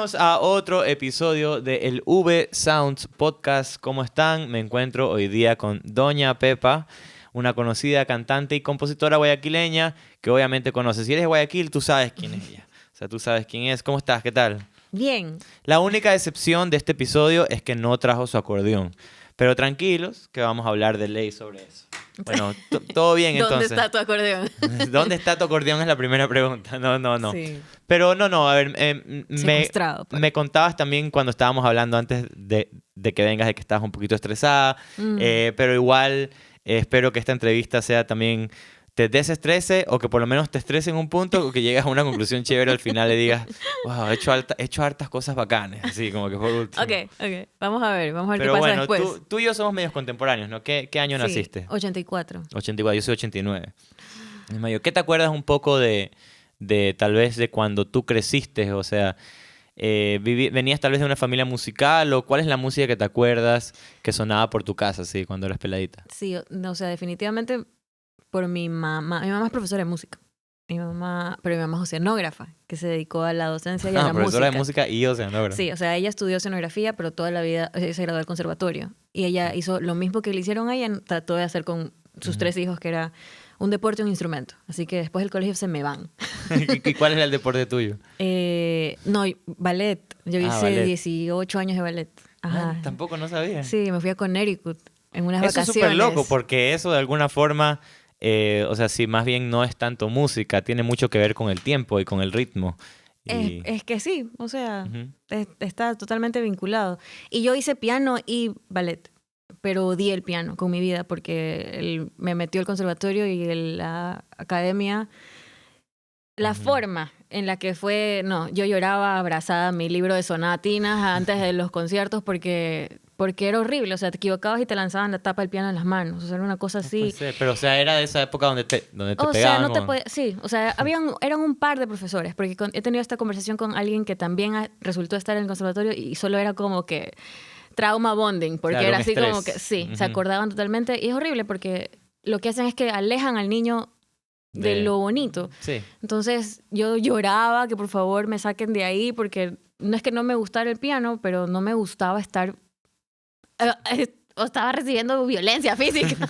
Bienvenidos a otro episodio de el V Sounds Podcast. ¿Cómo están? Me encuentro hoy día con Doña Pepa, una conocida cantante y compositora guayaquileña que obviamente conoces. Si eres de Guayaquil, tú sabes quién es ella. O sea, tú sabes quién es. ¿Cómo estás? ¿Qué tal? Bien. La única excepción de este episodio es que no trajo su acordeón. Pero tranquilos, que vamos a hablar de ley sobre eso. Bueno, todo bien entonces. ¿Dónde está tu acordeón? ¿Dónde está tu acordeón? Es la primera pregunta. No. Sí. Pero no, a ver, Secuestrado. me contabas también cuando estábamos hablando antes de que vengas, de que estabas un poquito estresada, pero igual espero que esta entrevista sea también, te desestrese o que por lo menos te estrese en un punto o que llegues a una conclusión chévere al final y digas, wow, he hecho hartas cosas bacanas, así como que por último. Ok. Vamos a ver Pero qué pasa bueno, después. tú y yo somos medios contemporáneos, ¿no? ¿Qué año Sí, naciste? 84. 84, yo soy 89. Es mayor. ¿Qué te acuerdas un poco de tal vez de cuando tú creciste? O sea, ¿venías tal vez de una familia musical o cuál es la música que te acuerdas que sonaba por tu casa, sí, cuando eras peladita? Sí, o sea, definitivamente por mi mamá. Mi mamá es profesora de música. Pero mi mamá es oceanógrafa, que se dedicó a la docencia y a la Profesora música. de música y oceanógrafa. Sí, o sea, ella estudió oceanografía, pero toda la vida se graduó del conservatorio. Y ella hizo lo mismo que le hicieron a ella, trató de hacer con sus tres hijos, que era un deporte y un instrumento. Así que después del colegio se me van. ¿Y cuál era el deporte tuyo? No, ballet. Yo hice Ballet. 18 años de ballet. Ajá. Tampoco no sabía. Sí, me fui a Connecticut en unas Eso es vacaciones. súper loco porque eso de alguna forma, o sea, si más bien no es tanto música, tiene mucho que ver con el tiempo y con el ritmo. Y... Es que sí, o sea, Ujú. está totalmente vinculado. Y yo hice piano y ballet, pero odié el piano con mi vida porque me metió el conservatorio y la academia. La forma en la que fue, no, yo lloraba abrazada a mi libro de sonatinas antes de los conciertos porque era horrible, o sea, te equivocabas y te lanzaban la tapa del piano en las manos, o sea, era una cosa así. Puede ser, pero o sea, era de esa época donde te O sea, pegaban. no te podía, sí, o sea, eran un par de profesores, porque he tenido esta conversación con alguien que también resultó estar en el conservatorio y solo era como que trauma bonding, porque Claro, era un así estrés. como que, sí, se Ujú. acordaban totalmente y es horrible porque lo que hacen es que alejan al niño de lo bonito. Sí. Entonces yo lloraba que por favor me saquen de ahí porque no es que no me gustara el piano, pero no me gustaba estar... o estaba recibiendo violencia física.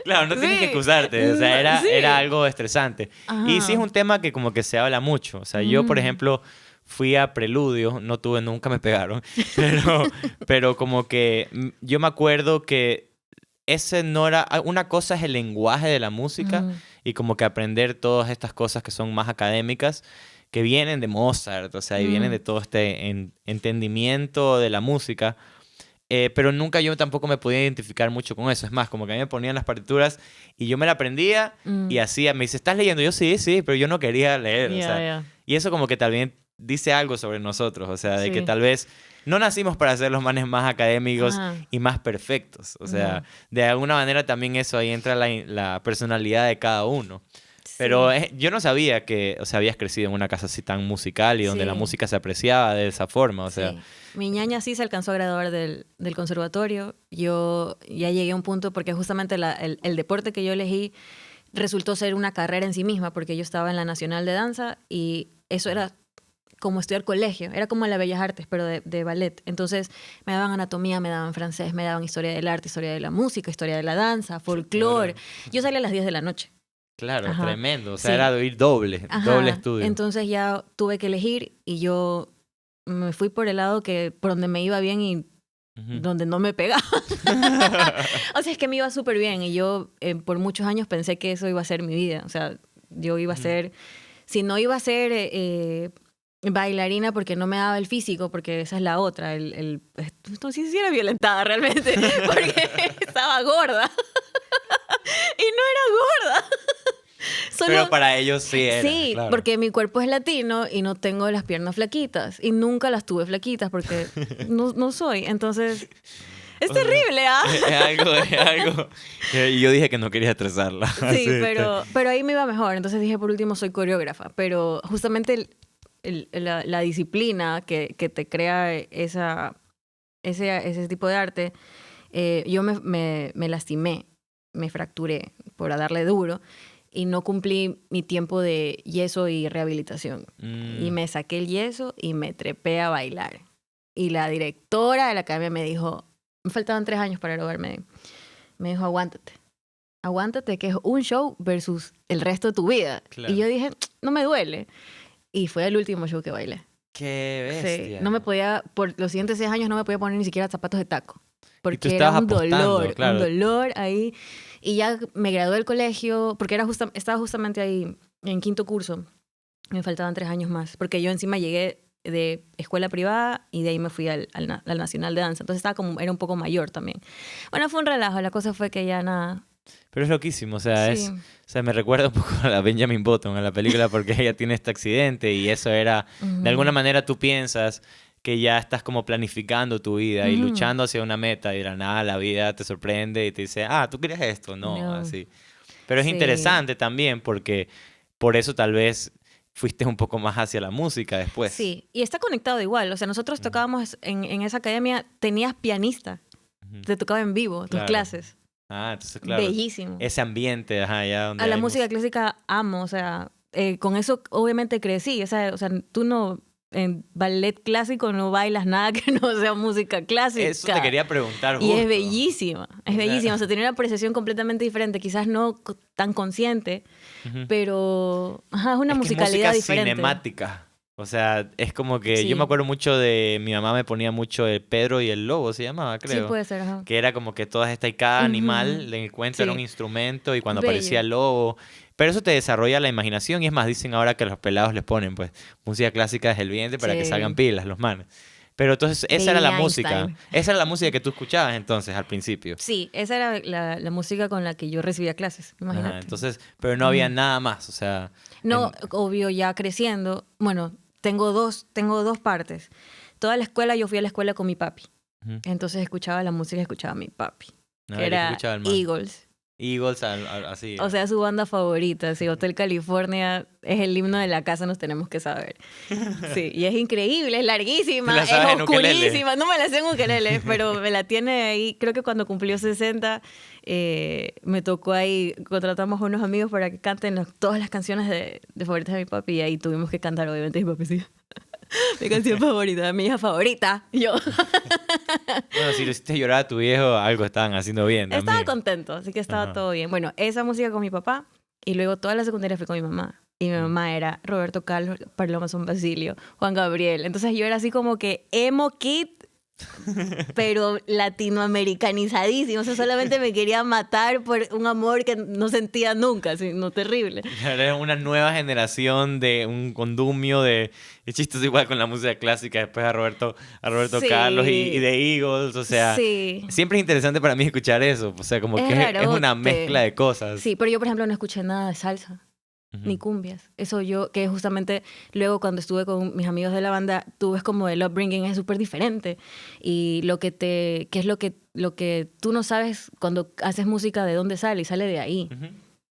Claro, no tienes Sí. que excusarte, o sea, Sí. era algo estresante. Y sí es Ajá. un tema que como que se habla mucho. O sea, yo, por ejemplo, fui a Preludio, no tuve, nunca me pegaron, pero como que yo me acuerdo que ese no era... Una cosa es el lenguaje de la música y como que aprender todas estas cosas que son más académicas, que vienen de Mozart, o sea, y vienen de todo este entendimiento de la música. Pero nunca yo tampoco me podía identificar mucho con eso. Es más, como que a mí me ponían las partituras y yo me la aprendía y hacía, me dice, ¿estás leyendo? Yo sí, pero yo no quería leer. O sea, y eso como que también dice algo sobre nosotros, o sea, de que Sí. tal vez no nacimos para ser los manes más académicos Ajá. y más perfectos. O sea, de alguna manera también eso ahí entra la personalidad de cada uno. Pero yo no sabía que, o sea, habías crecido en una casa así tan musical y donde la Sí. música se apreciaba de esa forma, o sea... Sí. Mi ñaña sí se alcanzó a graduar del conservatorio. Yo ya llegué a un punto porque justamente el deporte que yo elegí resultó ser una carrera en sí misma porque yo estaba en la Nacional de Danza y eso era como estudiar colegio, era como la Bellas Artes, pero de ballet. Entonces me daban anatomía, me daban francés, me daban historia del arte, historia de la música, historia de la danza, folclore. Yo salía a las 10 de la noche. Claro, Ajá. tremendo. O sea, Sí. era de ir doble estudio. Entonces ya tuve que elegir y yo me fui por el lado por donde me iba bien y donde no me pegaba. O sea, es que me iba súper bien y yo por muchos años pensé que eso iba a ser mi vida. O sea, yo iba a ser, si no iba a ser bailarina porque no me daba el físico, porque esa es la otra. Entonces sí era violentada realmente porque estaba gorda. Y no era gorda. Pero para ellos sí era, Sí, claro. porque mi cuerpo es latino y no tengo las piernas flaquitas. Y nunca las tuve flaquitas porque no soy. Entonces, es terrible, ¿ah? Es algo. Y yo dije que no quería estresarla. Sí, pero ahí me iba mejor. Entonces dije, por último, soy coreógrafa. Pero justamente la disciplina que te crea ese tipo de arte, yo me lastimé, me fracturé por darle duro. y no cumplí mi tiempo de yeso y rehabilitación. Y me saqué el yeso y me trepé a bailar. Y la directora de la academia me dijo, me faltaban 3 años para graduarme, me dijo, aguántate que es un show versus el resto de tu vida. Claro. Y yo dije, no me duele. Y fue el último show que bailé. ¡Qué bestia! Sí, no me podía, por los siguientes 6 años no me podía poner ni siquiera zapatos de taco. Porque era un dolor ahí. Y ya me gradué del colegio, porque estaba justamente ahí en 5º curso. Me faltaban 3 años más, porque yo encima llegué de escuela privada y de ahí me fui al Nacional de Danza. Entonces era un poco mayor también. Bueno, fue un relajo. La cosa fue que ya nada... Pero es loquísimo, o sea, me recuerda un poco a la Benjamin Button, a la película, porque ella tiene este accidente y eso era, de alguna manera tú piensas que ya estás como planificando tu vida y luchando hacia una meta y de la nada la vida te sorprende y te dice, tú querías esto, no, así. Pero es interesante también porque por eso tal vez fuiste un poco más hacia la música después. Sí, y está conectado igual, o sea, nosotros tocábamos en esa academia, tenías pianista, te tocaba en vivo tus clases. Entonces, claro. Bellísimo. Ese ambiente, ya donde... A la música clásica amo, o sea, con eso obviamente crecí, o sea, tú no... En ballet clásico no bailas nada que no sea música clásica. Eso te quería preguntar justo. Y es bellísima, o sea, tiene una apreciación completamente diferente, quizás no tan consciente, pero es una musicalidad diferente. Es cinemática. O sea, es como que yo me acuerdo mucho de... Mi mamá me ponía mucho el Pedro y el Lobo, se llamaba, creo. Sí, puede ser, Que era como que cada animal en el cuento era un instrumento y cuando aparecía el lobo... Pero eso te desarrolla la imaginación y es más, dicen ahora que a los pelados les ponen, pues, música clásica desde el vientre para que salgan pilas los manes. Pero entonces, esa era la música. Esa era la música que tú escuchabas entonces al principio. Sí, esa era la música con la que yo recibía clases, imagínate. Entonces, pero no había nada más, o sea... No, obvio, ya creciendo, bueno, tengo dos partes. Toda la escuela, yo fui a la escuela con mi papi. Entonces escuchaba la música, escuchaba a mi papi. Que era Eagles. Eagles, así. O sea, su banda favorita, sí, Hotel California es el himno de la casa, nos tenemos que saber. Sí, y es increíble, es larguísima, es oscurísima. No me la sé en ukelele, pero me la tiene ahí. Creo que cuando cumplió 60, me tocó ahí, contratamos a unos amigos para que canten todas las canciones de favoritas de mi papi y ahí tuvimos que cantar, obviamente, mi papi sí. Mi canción favorita, mi hija favorita, yo. Bueno, si lo hiciste llorar a tu viejo, algo estaban haciendo bien también. Estaba contento, así que estaba todo bien. Bueno, esa música con mi papá y luego toda la secundaria fue con mi mamá. Y mi mamá era Roberto Carlos, Paloma San Basilio, Juan Gabriel. Entonces yo era así como que emo kid, pero latinoamericanizadísimo. O sea, solamente me quería matar por un amor que no sentía nunca, sino terrible. Era una nueva generación de un condumio de chistes igual con la música clásica, después a Roberto Carlos y de Eagles. O sea, siempre es interesante para mí escuchar eso. O sea, como que es una mezcla de cosas. Sí, pero yo, por ejemplo, no escuché nada de salsa. Ni cumbias. Eso yo, que justamente luego cuando estuve con mis amigos de la banda, tú ves como el upbringing es súper diferente. Y que es lo que tú no sabes cuando haces música de dónde sale, y sale de ahí.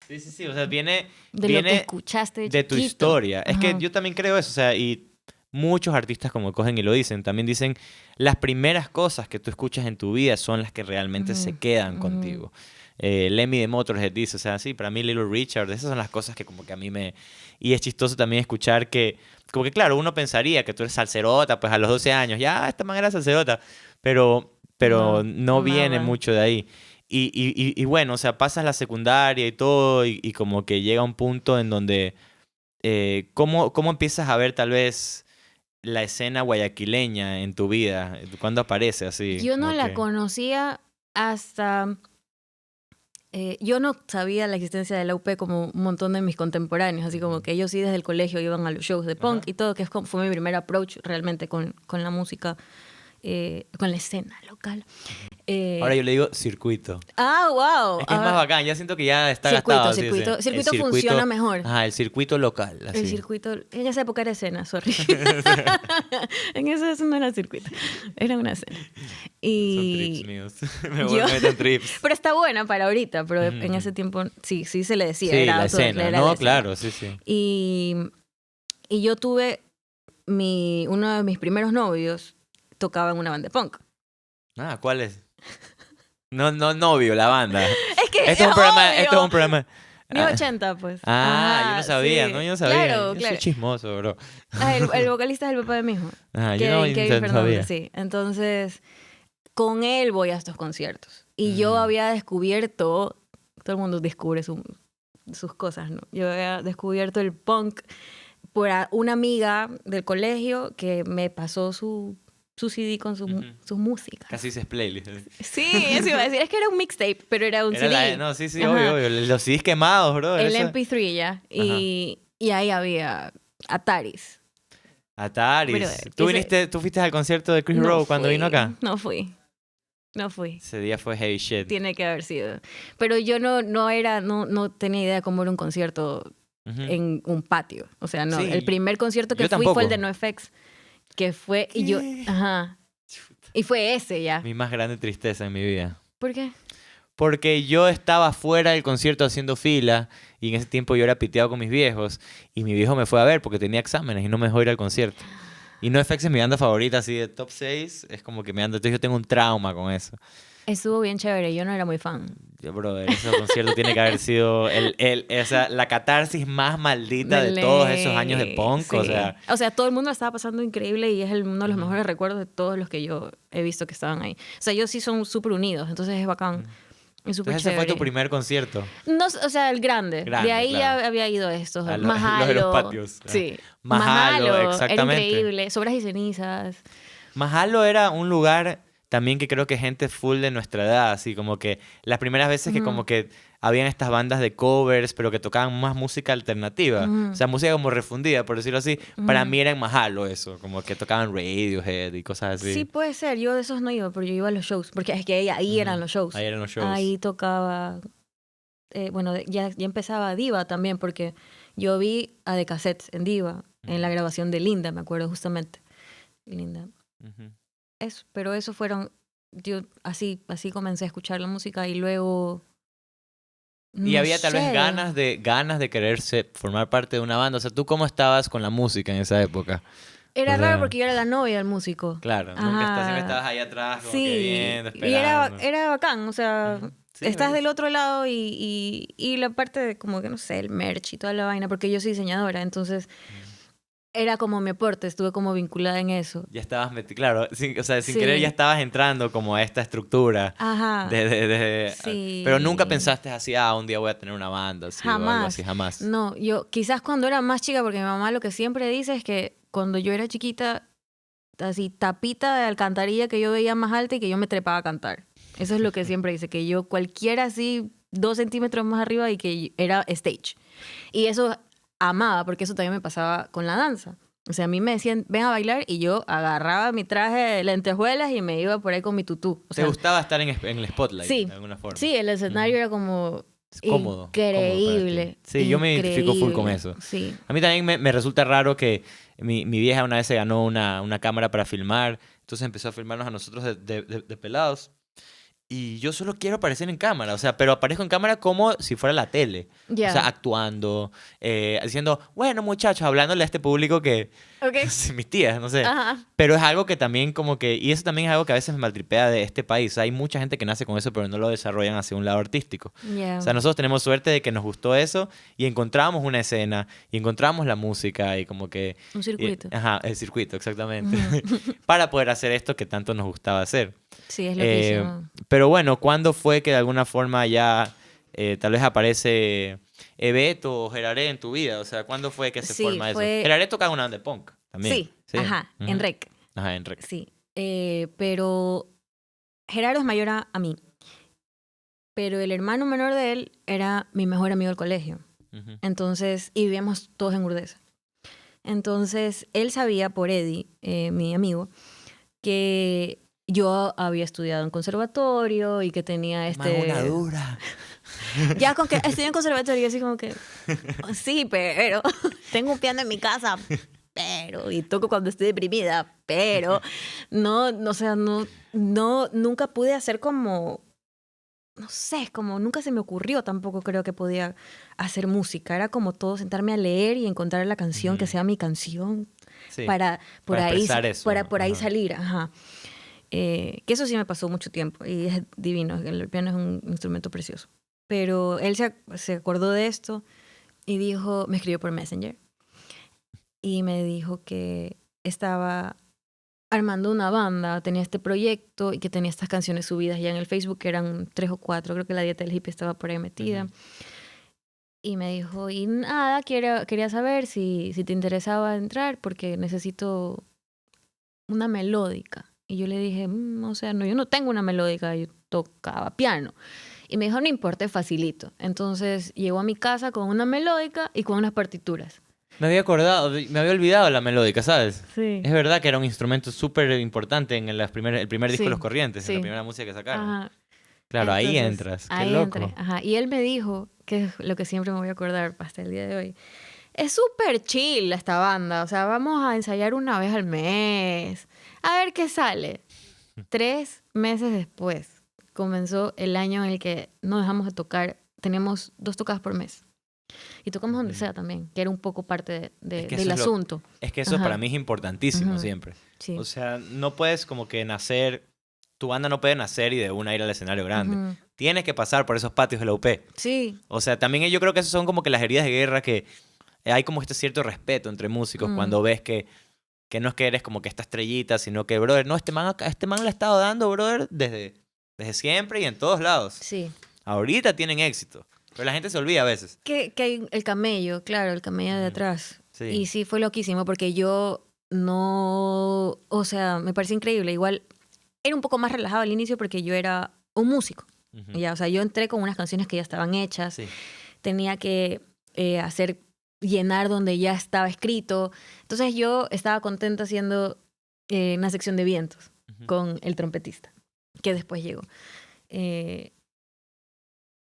Sí. O sea, viene lo que escuchaste de tu historia. Es que yo también creo eso. O sea, y muchos artistas como cogen y lo dicen, también dicen, las primeras cosas que tú escuchas en tu vida son las que realmente se quedan contigo. Lemmy de Motorhead dice, o sea, sí, para mí Little Richard, esas son las cosas que como que a mí me... Y es chistoso también escuchar que, como que claro, uno pensaría que tú eres salserota, pues a los 12 años, ya, esta manera salserota, pero no viene mucho de ahí. Y bueno, o sea, pasas la secundaria y todo, y como que llega un punto en donde, ¿cómo empiezas a ver tal vez la escena guayaquileña en tu vida? ¿Cuándo aparece así? Yo no la conocía hasta... yo no sabía la existencia de la UP como un montón de mis contemporáneos, así como que ellos sí desde el colegio iban a los shows de punk y todo, que fue mi primer approach realmente con la música, con la escena local. Ahora yo le digo circuito. Wow. Es que es más bacán, ya siento que ya está gastado. Circuito funciona mejor. El circuito local. Así. El circuito, en esa época era escena, sorry. En eso no era circuito, era una escena. Y... Son trips míos. Me voy a meter trips. Pero está buena para ahorita, pero en ese tiempo sí se le decía. Sí, era la escena. Era claro, sí. Y yo tuve uno de mis primeros novios tocaba en una banda de punk. ¿Cuál es? No, novio, la banda. Es que esto es un programa Mis 80, pues. Yo no sabía, sí. ¿no? Yo no sabía. Claro, Yo claro. soy chismoso, bro. El vocalista es el papá de mi hijo. Yo no Kevin sabía. Fernández, sí. Entonces, con él voy a estos conciertos. Y yo había descubierto, todo el mundo descubre sus cosas, ¿no? Yo había descubierto el punk por una amiga del colegio que me pasó su CD con sus músicas. Casi dices playlist. Sí, eso iba a decir. Es que era un mixtape, pero era un CD. No, sí, Ajá. obvio. Los CDs quemados, bro. El MP3 ya. Y ahí había Ataris. Ataris. ¿Tú fuiste al concierto de Chris Rowe cuando vino acá? No fui. Ese día fue heavy shit. Tiene que haber sido. Pero yo no tenía idea de cómo era un concierto en un patio. O sea, no. Sí. El primer concierto que fui fue el de NoFX. Que fue... ¿Qué? Y yo... Ajá. Y fue ese ya. Mi más grande tristeza en mi vida. ¿Por qué? Porque yo estaba fuera del concierto haciendo fila y en ese tiempo yo era piteado con mis viejos y mi viejo me fue a ver porque tenía exámenes y no me dejó ir al concierto. Y NoFX es mi banda favorita, así de top 6, es como que entonces yo tengo un trauma con eso. Estuvo bien chévere, yo no era muy fan. Brother, ese concierto tiene que haber sido o sea, la catarsis más maldita de todos esos años de punk. Sí. O sea, todo el mundo la estaba pasando increíble y es uno de los mejores recuerdos de todos los que yo he visto que estaban ahí. O sea, ellos sí son súper unidos, entonces es bacán. Entonces ese fue tu primer concierto. No, o sea, el grande. De ahí claro. Ya había ido a estos. Mahalo. Los de los patios. Sí. Mahalo, exactamente. Era increíble. Sobras y cenizas. Mahalo era un lugar también que creo que gente full de nuestra edad, así como que las primeras veces que como que habían estas bandas de covers, pero que tocaban más música alternativa. O sea, música como refundida, por decirlo así. Para mí era en Mahalo eso, como que tocaban Radiohead y cosas así. Sí, puede ser. Yo de esos no iba, pero yo iba a los shows, porque es que ahí eran los shows. Ahí eran los shows. Ahí tocaba... bueno, ya empezaba Diva también, porque yo vi a The Cassettes en Diva, en la grabación de Linda, me acuerdo justamente. Linda. Eso, pero eso fueron... Yo así comencé a escuchar la música y luego... Y había tal vez ganas de quererse formar parte de una banda. O sea, ¿tú cómo estabas con la música en esa época? Era raro porque yo era la novia del músico. Claro, siempre estabas ahí atrás, como que viendo, esperando. Y era bacán, o sea, estás del otro lado y la parte de como que, no sé, el merch y toda la vaina, porque yo soy diseñadora, entonces... Era como mi aporte, estuve como vinculada en eso. Ya estabas claro, sin querer ya estabas entrando como a esta estructura. Ajá. Sí. Pero nunca pensaste así, un día voy a tener una banda, así, jamás. O algo así, jamás. No, yo quizás cuando era más chica, porque mi mamá lo que siempre dice es que cuando yo era chiquita, así tapita de alcantarilla que yo veía más alta y que yo me trepaba a cantar. Eso es lo que siempre dice, que yo cualquiera así 2 centímetros más arriba y que era stage. Y eso... amaba, porque eso también me pasaba con la danza. O sea, a mí me decían, ven a bailar, y yo agarraba mi traje de lentejuelas y me iba por ahí con mi tutú. O sea, ¿te gustaba estar en el spotlight, sí, de alguna forma? Sí, el escenario era como cómodo. Increíble. Sí, yo me identifico full con eso. Sí. A mí también me resulta raro que mi vieja una vez se ganó una cámara para filmar, entonces empezó a filmarnos a nosotros de pelados. Y yo solo quiero aparecer en cámara, o sea, pero aparezco en cámara como si fuera la tele. Yeah. O sea, actuando, diciendo, bueno, muchachos, hablándole a este público que... Okay. mis tías, no sé. Ajá. Pero es algo que también como que... Y eso también es algo que a veces me maltripea de este país. O sea, hay mucha gente que nace con eso, pero no lo desarrollan hacia un lado artístico. Yeah. O sea, nosotros tenemos suerte de que nos gustó eso y encontramos una escena y encontramos la música y como que... Un circuito. El circuito, exactamente. Para poder hacer esto que tanto nos gustaba hacer. Sí, es lo que hicimos. Pero bueno, ¿cuándo fue que de alguna forma ya tal vez aparece Beto o Geraré en tu vida? O sea, ¿cuándo fue que se forma eso? Geraré tocaba una banda de punk también. Sí. Ajá, en Rec. Ajá, en Rec. Sí, pero Gerardo es mayor a mí. Pero el hermano menor de él era mi mejor amigo del colegio. Entonces, y vivíamos todos en Urdesa. Entonces, él sabía por Eddie, mi amigo, que... yo había estudiado en conservatorio y que tenía Una dura. Ya con que estudié en conservatorio, así como que... Sí, pero... Tengo un piano en mi casa, pero... Y toco cuando estoy deprimida, pero... No, o sea, nunca pude hacer como... No sé, como nunca se me ocurrió tampoco creo que podía hacer música. Era como todo sentarme a leer y encontrar la canción que sea mi canción. Sí, para por ahí salir. Ajá. Que eso sí me pasó mucho tiempo y es divino, el piano es un instrumento precioso. Pero él se acordó de esto y dijo, me escribió por Messenger y me dijo que estaba armando una banda, tenía este proyecto y que tenía estas canciones subidas ya en el Facebook, que eran 3 o 4, creo que la dieta del hippie estaba por ahí metida. Ujú. Y me dijo, y nada, quería saber si te interesaba entrar porque necesito una melódica. Y yo le dije, o sea, no, yo no tengo una melódica, yo tocaba piano. Y me dijo, no importa, facilito. Entonces llegó a mi casa con una melódica y con unas partituras. Me había acordado, me había olvidado la melódica, ¿sabes? Sí. Es verdad que era un instrumento súper importante en el primer disco de Los Corrientes, en la Sí. primera música que sacaron. Ajá. Claro, ahí Entonces, entras. Qué ahí loco. entré. Ajá. Y él me dijo, que es lo que siempre me voy a acordar hasta el día de hoy, es súper chill esta banda, o sea, vamos a ensayar una vez al mes, a ver qué sale. 3 meses después comenzó el año en el que no dejamos de tocar, teníamos 2 tocadas por mes. Y tocamos donde sea también, que era un poco parte del asunto. Es que eso Ajá. para mí es importantísimo Ujú. siempre. Sí. O sea, no puedes como que nacer, tu banda no puede nacer y de una ir al escenario grande. Ujú. Tienes que pasar por esos patios de la UP. Sí. O sea, también yo creo que esas son como que las heridas de guerra que hay como este cierto respeto entre músicos cuando ves que no es que eres como que esta estrellita, sino que, brother, no, este man le ha estado dando, brother, desde siempre y en todos lados. Sí. Ahorita tienen éxito. Pero la gente se olvida a veces. Que hay el camello, claro, el camello de atrás. Sí. Y sí, fue loquísimo porque yo no, o sea, me parece increíble. Igual era un poco más relajado al inicio porque yo era un músico. Ujú. Ya, o sea, yo entré con unas canciones que ya estaban hechas. Sí. Tenía que llenar donde ya estaba escrito. Entonces yo estaba contenta haciendo una sección de vientos Ujú. con el trompetista, que después llegó.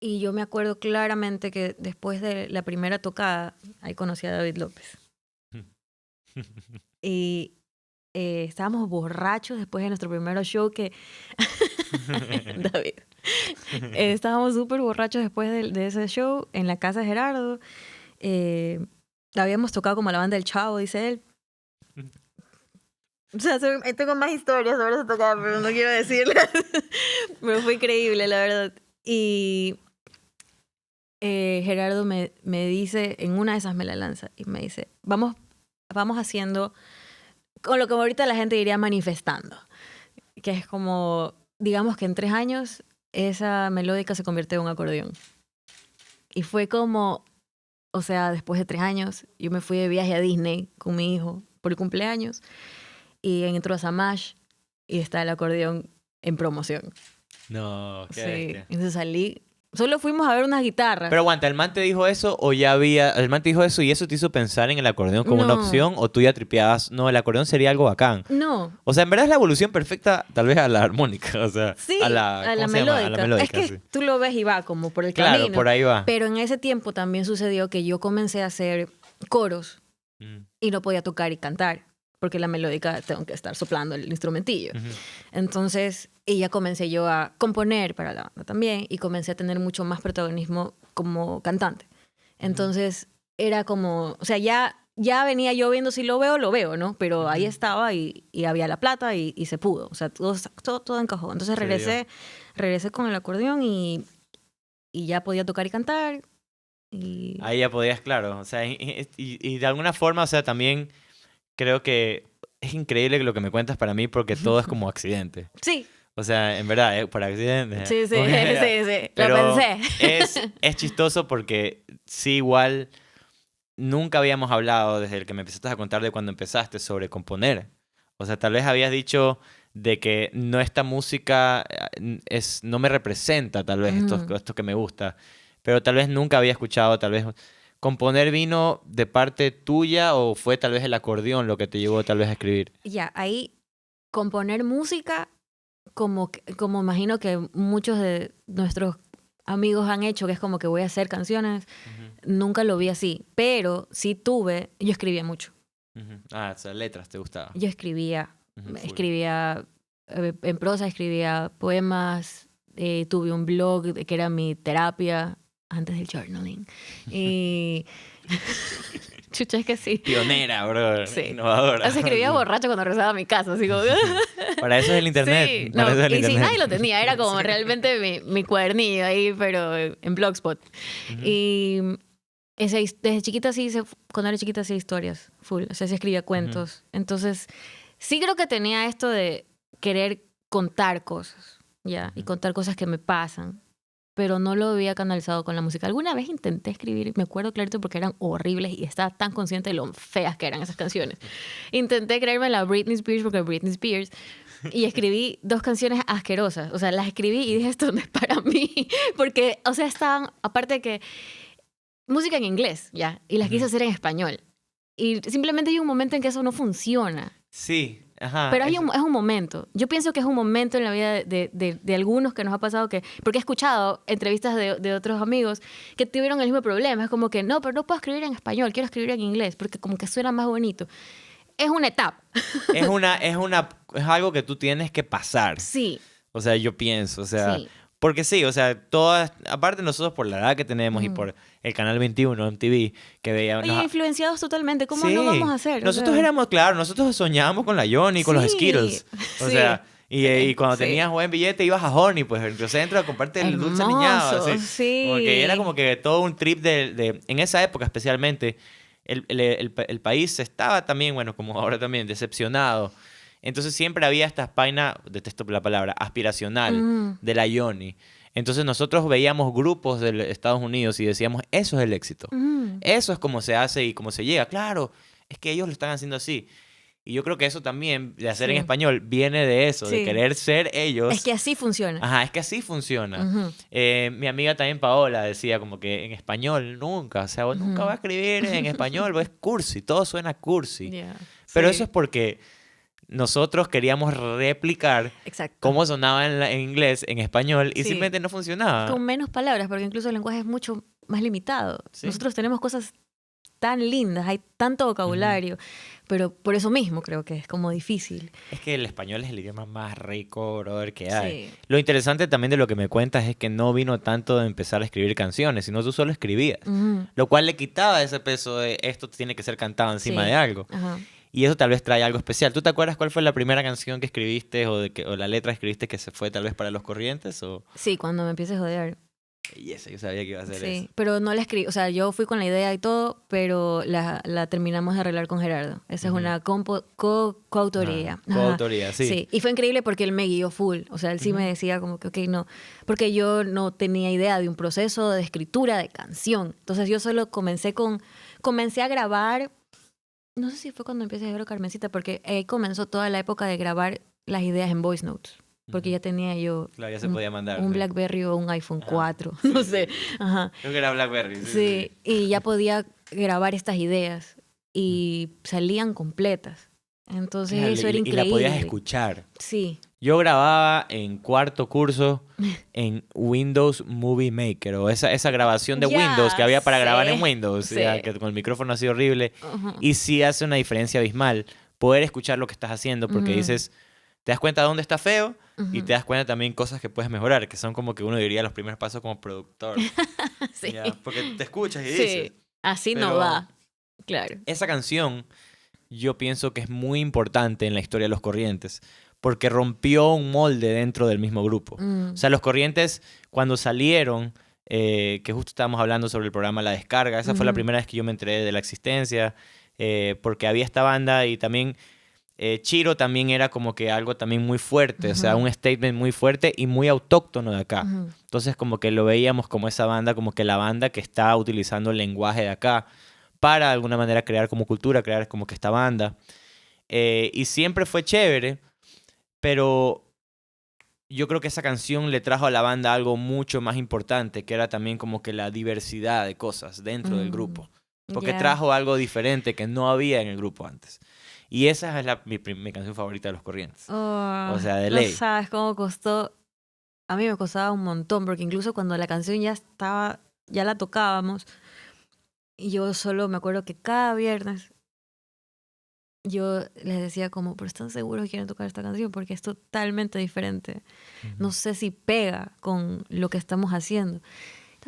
Y yo me acuerdo claramente que después de la primera tocada, ahí conocí a David López. Y estábamos borrachos después de nuestro primer show que... David. Estábamos súper borrachos después de ese show en la casa de Gerardo. Habíamos tocado como la banda del Chavo, dice él. O sea, tengo más historias sobre esa tocada, pero no quiero decirlas. Pero fue increíble, la verdad. Y Gerardo me dice, en una de esas me la lanza, y me dice, vamos haciendo, con lo que ahorita la gente diría manifestando, que es como, digamos que en 3 años, esa melódica se convierte en un acordeón. Y fue como, o sea, después de 3 años, yo me fui de viaje a Disney con mi hijo por el cumpleaños, y entró a Samash, y está el acordeón en promoción. No, qué Sí, bestia. entonces salí. Solo fuimos a ver unas guitarras. Pero aguanta, ¿el man te dijo eso o ya había... El man te dijo eso y eso te hizo pensar en el acordeón como una opción o tú ya tripeabas? No, el acordeón sería algo bacán. No. O sea, en verdad es la evolución perfecta tal vez a la armónica, o sea, Sí, a la melódica. ¿cómo se llama? A la melódica, Es que sí. tú lo ves y va como por el Claro, camino. por ahí va. Pero en ese tiempo también sucedió que yo comencé a hacer coros Mm. y no podía tocar y cantar porque la melódica tengo que estar soplando el instrumentillo. Ujú. Entonces, y ya comencé yo a componer para la banda también y comencé a tener mucho más protagonismo como cantante. Entonces, era como, o sea, ya venía yo viendo si lo veo, ¿no? Pero ahí estaba y había la plata y se pudo. O sea, todo encajó. Entonces regresé con el acordeón y ya podía tocar y cantar. Y... Ahí ya podías, claro. O sea, y de alguna forma, o sea, también creo que es increíble lo que me cuentas para mí porque todo es como accidente. Sí. O sea, en verdad, por accidente. Sí, sí, sí. Pero Lo pensé. es chistoso porque sí, igual nunca habíamos hablado desde el que me empezaste a contar de cuando empezaste sobre componer. O sea, tal vez habías dicho de que no esta música no me representa tal vez esto que me gusta, pero tal vez nunca había escuchado, tal vez componer vino de parte tuya o fue tal vez el acordeón lo que te llevó tal vez a escribir. Ya, ahí componer música como imagino que muchos de nuestros amigos han hecho, que es como que voy a hacer canciones, nunca lo vi así, pero sí yo escribía mucho. Ah, o sea, letras te gustaba. Yo escribía, Full. escribía en prosa, escribía poemas, tuve un blog que era mi terapia, antes del journaling. Y... Chucha, es que sí. Pionera, bro. Sí. Innovadora. O sea, escribía borracho cuando regresaba a mi casa, así como... Para eso es el internet. Sí, Para no, eso es el y internet. sí, nadie lo tenía, era como realmente mi cuadernillo ahí, pero en Blogspot. Y desde chiquita sí cuando era chiquita hacía historias, full, o sea, sí escribía cuentos. Entonces, sí creo que tenía esto de querer contar cosas, ¿ya? Y contar cosas que me pasan, pero no lo había canalizado con la música. Alguna vez intenté escribir, me acuerdo clarito porque eran horribles y estaba tan consciente de lo feas que eran esas canciones. Intenté creerme la Britney Spears porque Britney Spears y escribí 2 canciones asquerosas. O sea, las escribí y dije, esto no es para mí. Porque, o sea, estaban, aparte de que, música en inglés, ¿ya? Y las quise hacer en español. Y simplemente hay un momento en que eso no funciona. Sí, ajá. Pero es un momento. Yo pienso que es un momento en la vida de algunos que nos ha pasado que... Porque he escuchado entrevistas de otros amigos que tuvieron el mismo problema. Es como que, no, pero no puedo escribir en español, quiero escribir en inglés, porque como que suena más bonito. Es una etapa. Es algo que tú tienes que pasar. Sí. O sea, yo pienso, o sea... Sí. Porque sí, o sea, todas... Aparte nosotros por la edad que tenemos y por el Canal 21, MTV, que veíamos... Oye, influenciados totalmente. ¿Cómo Sí. no vamos a hacer? Nosotros éramos, claro, nosotros soñábamos con la Johnny, con los Sí. Skittles. O Sí. sea... Y cuando Sí. tenías buen billete ibas a Honey, pues en el centro a comprarte el dulce niñado. Hermoso, Así. sí. Como que era como que todo un trip en esa época especialmente, el país estaba también, bueno, como ahora también, decepcionado. Entonces siempre había esta vaina, detesto la palabra, aspiracional de la Johnny. Entonces nosotros veíamos grupos de Estados Unidos y decíamos, eso es el éxito. Eso es como se hace y cómo se llega. Claro, es que ellos lo están haciendo así. Y yo creo que eso también, de hacer en español, viene de eso, de querer ser ellos. Es que así funciona. Ajá, es que así funciona. Mi amiga también, Paola, decía como que en español nunca, o sea, vos nunca vas a escribir en español, vos es cursi, todo suena cursi. Yeah. Pero Sí. eso es porque nosotros queríamos replicar Exacto. cómo sonaba en inglés, en español, y Sí. simplemente no funcionaba. Con menos palabras, porque incluso el lenguaje es mucho más limitado. Sí. Nosotros tenemos cosas tan lindas, hay tanto vocabulario, pero por eso mismo creo que es como difícil. Es que el español es el idioma más rico, brother, que hay. Sí. Lo interesante también de lo que me cuentas es que no vino tanto de empezar a escribir canciones, sino tú solo escribías. Ujú. Lo cual le quitaba ese peso de esto tiene que ser cantado encima Sí. de algo. Ajá. Y eso tal vez trae algo especial. ¿Tú te acuerdas cuál fue la primera canción que escribiste o la letra que escribiste que se fue tal vez para los corrientes? O... Sí, cuando me empieces a odiar. Y esa, yo sabía que iba a ser Sí, eso. pero no la escribí, o sea, yo fui con la idea y todo, pero la terminamos de arreglar con Gerardo. Esa es una coautoría. Ah, coautoría, sí. Sí, y fue increíble porque él me guió full, o sea, él sí me decía como que, ok, no, porque yo no tenía idea de un proceso de escritura de canción. Entonces yo solo comencé a grabar, no sé si fue cuando empecé a ver Carmencita, porque ahí comenzó toda la época de grabar las ideas en voice notes. Porque ya tenía yo Claro, ya se podía mandar. un sí. BlackBerry o un iPhone Ajá. 4, Sí, no sí, sé. sí. Ajá. Creo que era Blackberry. Sí, Sí, y ya podía grabar estas ideas y salían completas. Entonces Claro, eso era y increíble. la podías escuchar. Sí. Yo grababa en cuarto curso en Windows Movie Maker, o esa grabación de Ya Windows que había para grabar sé. en Windows, Sí. ya, que con el micrófono así horrible. Ajá. Y sí hace una diferencia abismal poder escuchar lo que estás haciendo, porque dices, te das cuenta de dónde está feo y te das cuenta también cosas que puedes mejorar, que son como que uno diría los primeros pasos como productor. Sí. Ya, porque te escuchas y Sí. dices. Así Pero- no va. Claro. Esa canción yo pienso que es muy importante en la historia de Los Corrientes, porque rompió un molde dentro del mismo grupo. O sea, Los Corrientes, cuando salieron, que justo estábamos hablando sobre el programa La Descarga, esa fue la primera vez que yo me enteré de la existencia, porque había esta banda y también Chiro también era como que algo también muy fuerte, o sea, un statement muy fuerte y muy autóctono de acá. Entonces como que lo veíamos como esa banda, como que la banda que está utilizando el lenguaje de acá para de alguna manera crear como cultura, crear como que esta banda. Y siempre fue chévere, pero yo creo que esa canción le trajo a la banda algo mucho más importante, que era también como que la diversidad de cosas dentro del grupo. Porque Ya. trajo algo diferente que no había en el grupo antes. Y esa es mi canción favorita de Los Corrientes. Oh, O sea, de no ley. sabes cómo costó. A mí me costaba un montón, porque incluso cuando la canción ya estaba, ya la tocábamos, y yo solo me acuerdo que cada viernes yo les decía como, pero ¿están seguros que quieren tocar esta canción? Porque es totalmente diferente. No sé si pega con lo que estamos haciendo.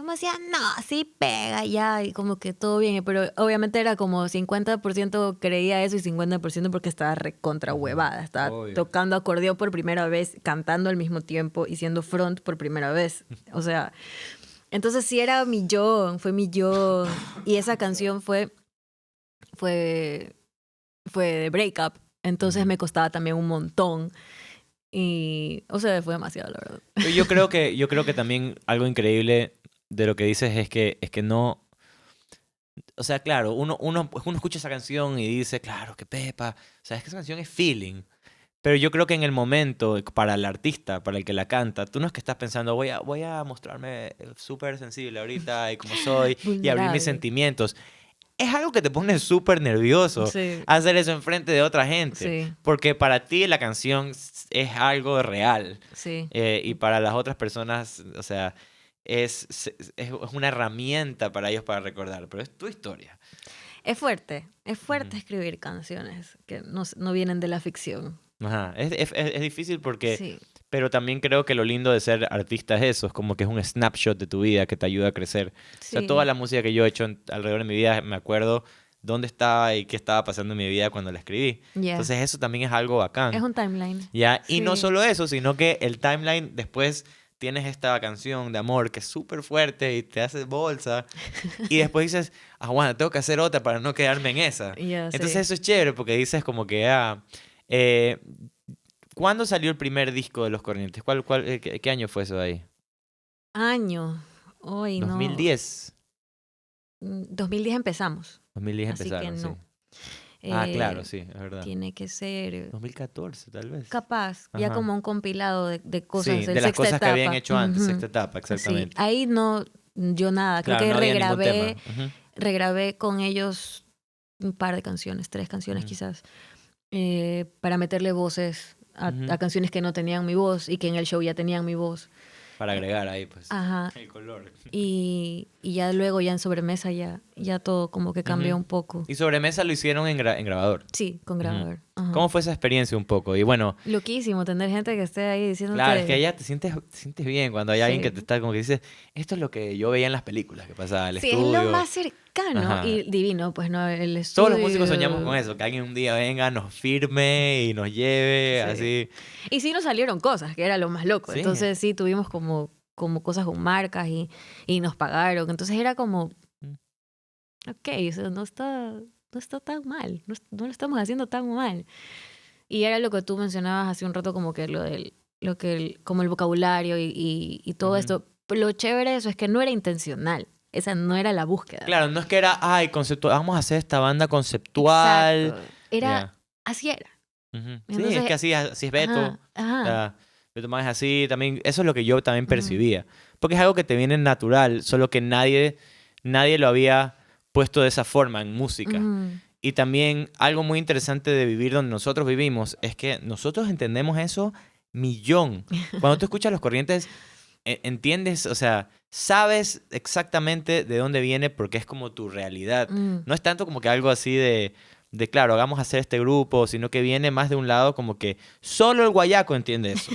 Como decía, no, sí pega ya, y como que todo bien, pero obviamente era como 50% creía eso y 50% porque estaba recontra huevada, estaba Obvio. tocando acordeón por primera vez, cantando al mismo tiempo y siendo front por primera vez, o sea, entonces sí era mi yo, fue mi yo, y esa canción fue de Breakup, entonces me costaba también un montón, y, o sea, fue demasiado, la verdad. Pero yo creo que también algo increíble de lo que dices es que no, o sea, claro, uno escucha esa canción y dice, claro, que Pepa, o sea, es que esa canción es feeling. Pero yo creo que en el momento, para el artista, para el que la canta, tú no es que estás pensando, voy a mostrarme súper sensible ahorita y como soy y abrir mis Vulnerable. sentimientos. Es algo que te pone súper nervioso Sí, hacer eso enfrente de otra gente. sí, Porque para ti la canción es algo real. sí. Y para las otras personas, o sea, es una herramienta para ellos para recordar. Pero es tu historia. Es fuerte escribir canciones que no vienen de la ficción. Ajá. Es difícil porque... Sí, Pero también creo que lo lindo de ser artista es eso, es como que es un snapshot de tu vida que te ayuda a crecer. O sea, toda sí, la música que yo he hecho alrededor de mi vida, me acuerdo dónde estaba y qué estaba pasando en mi vida cuando la escribí. ya. Entonces eso también es algo bacán. Es un timeline. ¿Ya? Y no Sí. solo eso, sino que el timeline después tienes esta canción de amor que es súper fuerte y te hace bolsa. Y después dices, bueno, tengo que hacer otra para no quedarme en esa. Ya, Entonces sí. eso es chévere porque dices como que, ¿cuándo salió el primer disco de Los Corrientes? ¿Qué año fue eso de ahí? Año. Hoy no. 2010. 2010 empezamos. 2010 Así empezaron, que no. sí. Claro, sí, es verdad. Tiene que ser 2014, tal vez. capaz, ya Ajá. como un compilado de cosas Sí, de de las sexta cosas etapa. que habían hecho antes, Ujú. sexta etapa, Sí, exactamente. ahí no, yo nada. Creo Claro, que no había ningún regrabé, tema. Ujú, regrabé con ellos un par de canciones, 3 canciones ujú, quizás, para meterle voces ujú. a canciones que no tenían mi voz y que en el show ya tenían mi voz. Para agregar ahí, pues, Ajá. el color. Y ya luego, ya en sobremesa, ya todo como que cambió Ujú. un poco. Y Sobremesa lo hicieron en grabador. Sí, con Ujú. grabador. Ajá. ¿Cómo fue esa experiencia un poco? Y bueno, Loquísimo tener gente que esté ahí diciéndote. claro, es que allá te sientes bien cuando hay alguien que Sí. te está como que dice, esto es lo que yo veía en las películas que pasaba, el Sí, es estudio. lo más cercano Ajá. y divino, pues no, el Todos estudio. los músicos soñamos con eso, que alguien un día venga, nos firme y nos lleve, Sí. así. Y sí nos salieron cosas, que era lo más loco. Sí. Entonces sí tuvimos como cosas con marcas y nos pagaron. Entonces era como, ok, o sea, no está tan mal, no lo estamos haciendo tan mal. Y era lo que tú mencionabas hace un rato, como que como el vocabulario y todo Ujú. esto. Lo chévere de eso es que no era intencional. Esa no era la búsqueda. Claro, no es que era, conceptual, vamos a hacer esta banda conceptual. Exacto. Era, Ya. así era. Ujú. Sí, Entonces, es que así es Beto. Ajá. O sea, Beto Más es así, también, eso es lo que yo también Ujú. percibía. Porque es algo que te viene natural, solo que nadie lo había puesto de esa forma en música. Ujú. Y también algo muy interesante de vivir donde nosotros vivimos es que nosotros entendemos eso millón. Cuando tú escuchas Los Corrientes, entiendes, o sea, sabes exactamente de dónde viene porque es como tu realidad. Mm. No es tanto como que algo así de claro, hagamos hacer este grupo, sino que viene más de un lado como que solo el guayaco entiende eso.